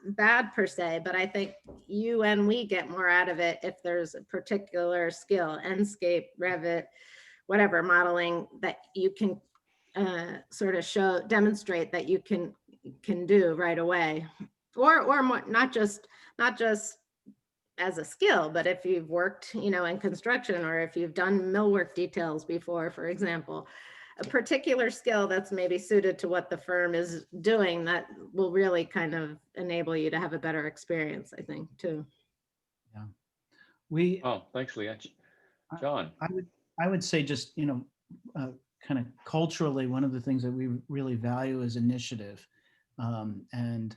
bad per se, but I think you and we get more out of it if there's a particular skill, Enscape, Revit, whatever modeling that you can sort of demonstrate that you can do right away, or more, not just as a skill, but if you've worked, in construction, or if you've done millwork details before, for example, a particular skill that's maybe suited to what the firm is doing, that will really kind of enable you to have a better experience, I think, too. Yeah. Oh, thanks, Leah. John. I would say just, kind of culturally, one of the things that we really value is initiative. And,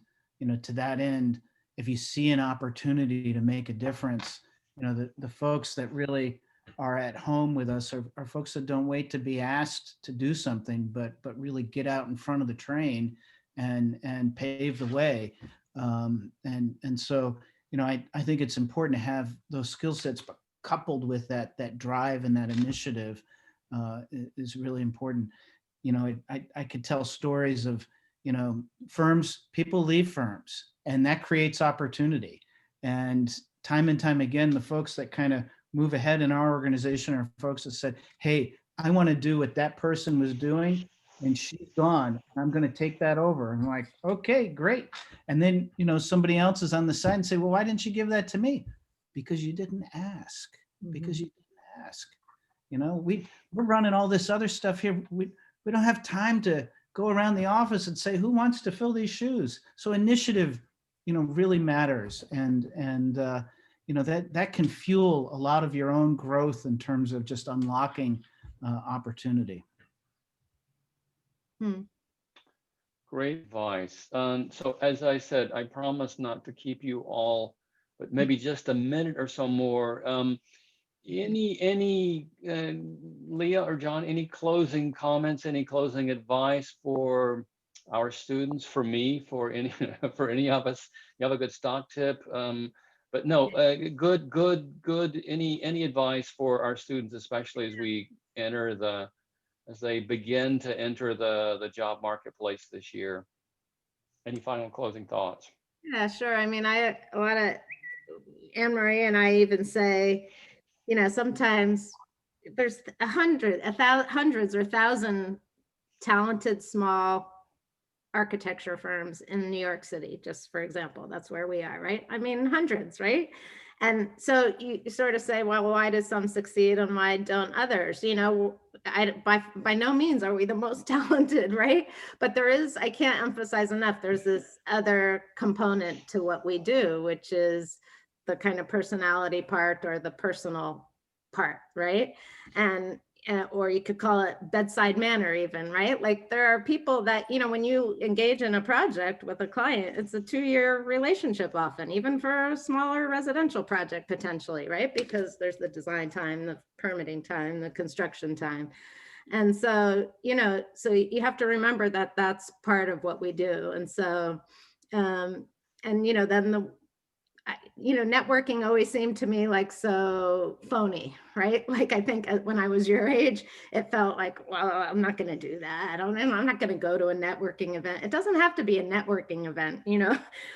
to that end, if you see an opportunity to make a difference, the folks that really are at home with us are folks that don't wait to be asked to do something, but really get out in front of the train and pave the way. And so, I think it's important to have those skill sets, but coupled with that drive and that initiative is really important. I could tell stories of, firms, people leave firms, and that creates opportunity. And time again, the folks that kind of move ahead in our organization are folks that said, hey, I want to do what that person was doing, and she's gone. I'm going to take that over. And I'm like, okay, great. And then, somebody else is on the side and say, well, why didn't you give that to me? Because you didn't ask. Because you didn't ask. We're running all this other stuff here. We don't have time to go around the office and say, who wants to fill these shoes? So initiative, really matters. And that can fuel a lot of your own growth in terms of just unlocking opportunity. Great advice. So as I said, I promise not to keep you all, but maybe just a minute or so more. Any Leah or John, any closing comments, any closing advice for our students, for me, for any of us? You have a good stock tip, but no, good. Any advice for our students, especially as they begin to enter the job marketplace this year? Any final closing thoughts? Yeah, sure. I mean, a lot of Anne-Marie and I even say, sometimes there's hundreds or thousand talented small architecture firms in New York City, just for example. That's where we are, right? I mean, hundreds, right? And so you sort of say, well, why do some succeed and why don't others? By no means are we the most talented, right? But I can't emphasize enough, there's this other component to what we do, which is the kind of personality part or the personal part, right? And or you could call it bedside manner even, right? Like there are people that, when you engage in a project with a client, it's a 2-year relationship often, even for a smaller residential project potentially, right? Because there's the design time, the permitting time, the construction time. And so, so you have to remember that that's part of what we do. And so, and, then networking always seemed to me like so phony, right? Like I think when I was your age, it felt like, well, I'm not going to do that. I'm not going to go to a networking event. It doesn't have to be a networking event.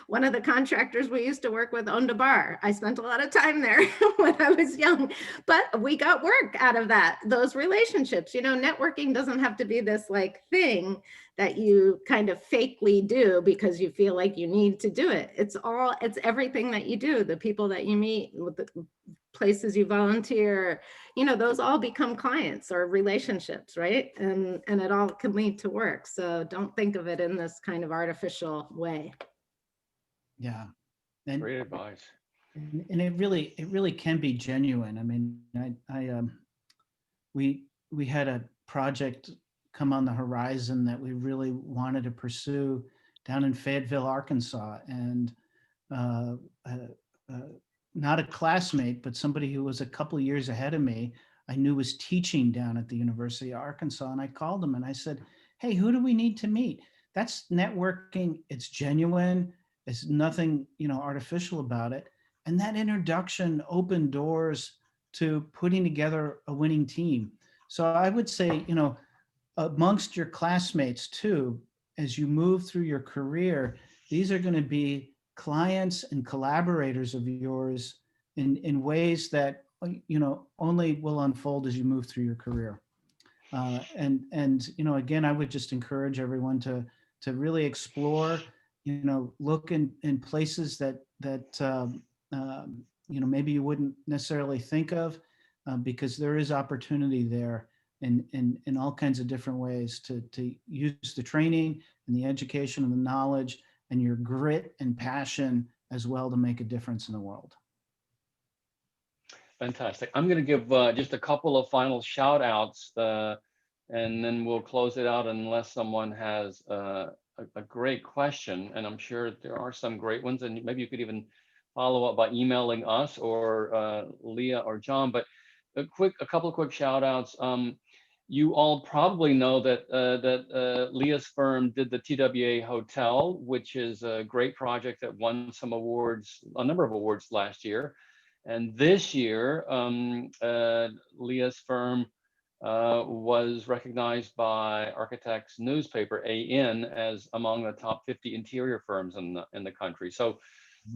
One of the contractors we used to work with owned a bar. I spent a lot of time there when I was young, but we got work out of those relationships. Networking doesn't have to be this like thing that you kind of fakely do because you feel like you need to do it. It's everything that you do, the people that you meet, with the places you volunteer, those all become clients or relationships, right? And it all can lead to work. So don't think of it in this kind of artificial way. Yeah. Great advice. and it really can be genuine. I mean, we had a project come on the horizon that we really wanted to pursue down in Fayetteville, Arkansas, and uh, uh, uh, not a classmate, but somebody who was a couple of years ahead of me, I knew was teaching down at the University of Arkansas, and I called him and I said, "Hey, who do we need to meet?" That's networking. It's genuine. There's nothing, artificial about it. And that introduction opened doors to putting together a winning team. So I would say, amongst your classmates too, as you move through your career, these are going to be clients and collaborators of yours in ways that, only will unfold as you move through your career. And again, I would just encourage everyone to really explore, look in places that maybe you wouldn't necessarily think of, because there is opportunity there in all kinds of different ways to use the training and the education and the knowledge and your grit and passion as well to make a difference in the world. Fantastic. I'm going to give just a couple of final shout outs, and then we'll close it out unless someone has a great question. And I'm sure there are some great ones, and maybe you could even follow up by emailing us or Leah or John. But a couple of quick shout outs. You all probably know that Leah's firm did the TWA Hotel, which is a great project that won some awards, a number of awards last year. And this year, Leah's firm was recognized by Architects newspaper, AN, as among the top 50 interior firms in the country. So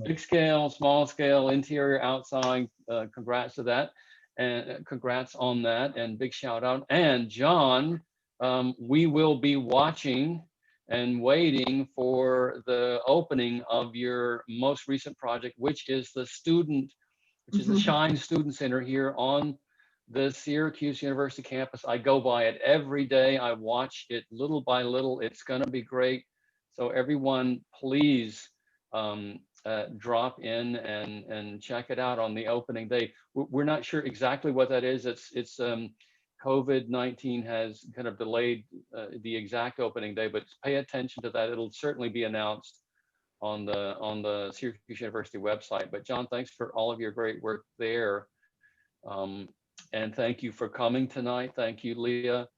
big scale, small scale, interior, outside, congrats to that. And congrats on that, and big shout out. And John, we will be watching and waiting for the opening of your most recent project, which is the Shine Student Center here on the Syracuse University campus. I go by it every day. I watch it little by little. It's going to be great. So everyone, please drop in and check it out on the opening day. We're not sure exactly what that is. It's COVID-19 has kind of delayed the exact opening day, but pay attention to that. It'll certainly be announced on the Syracuse University website. But John, thanks for all of your great work there. And thank you for coming tonight. Thank you, Leah.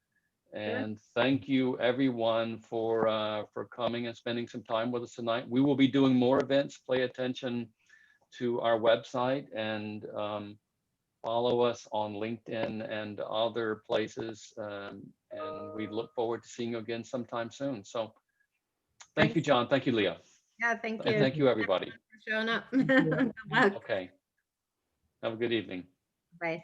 And thank you everyone for coming and spending some time with us tonight. We will be doing more events. Pay attention to our website and follow us on LinkedIn and other places. And we look forward to seeing you again sometime soon. So thank you, John. Thank you, Leah. Yeah, thank And you. thank you, everybody. For showing up. Good luck. Okay. Have a good evening. Bye.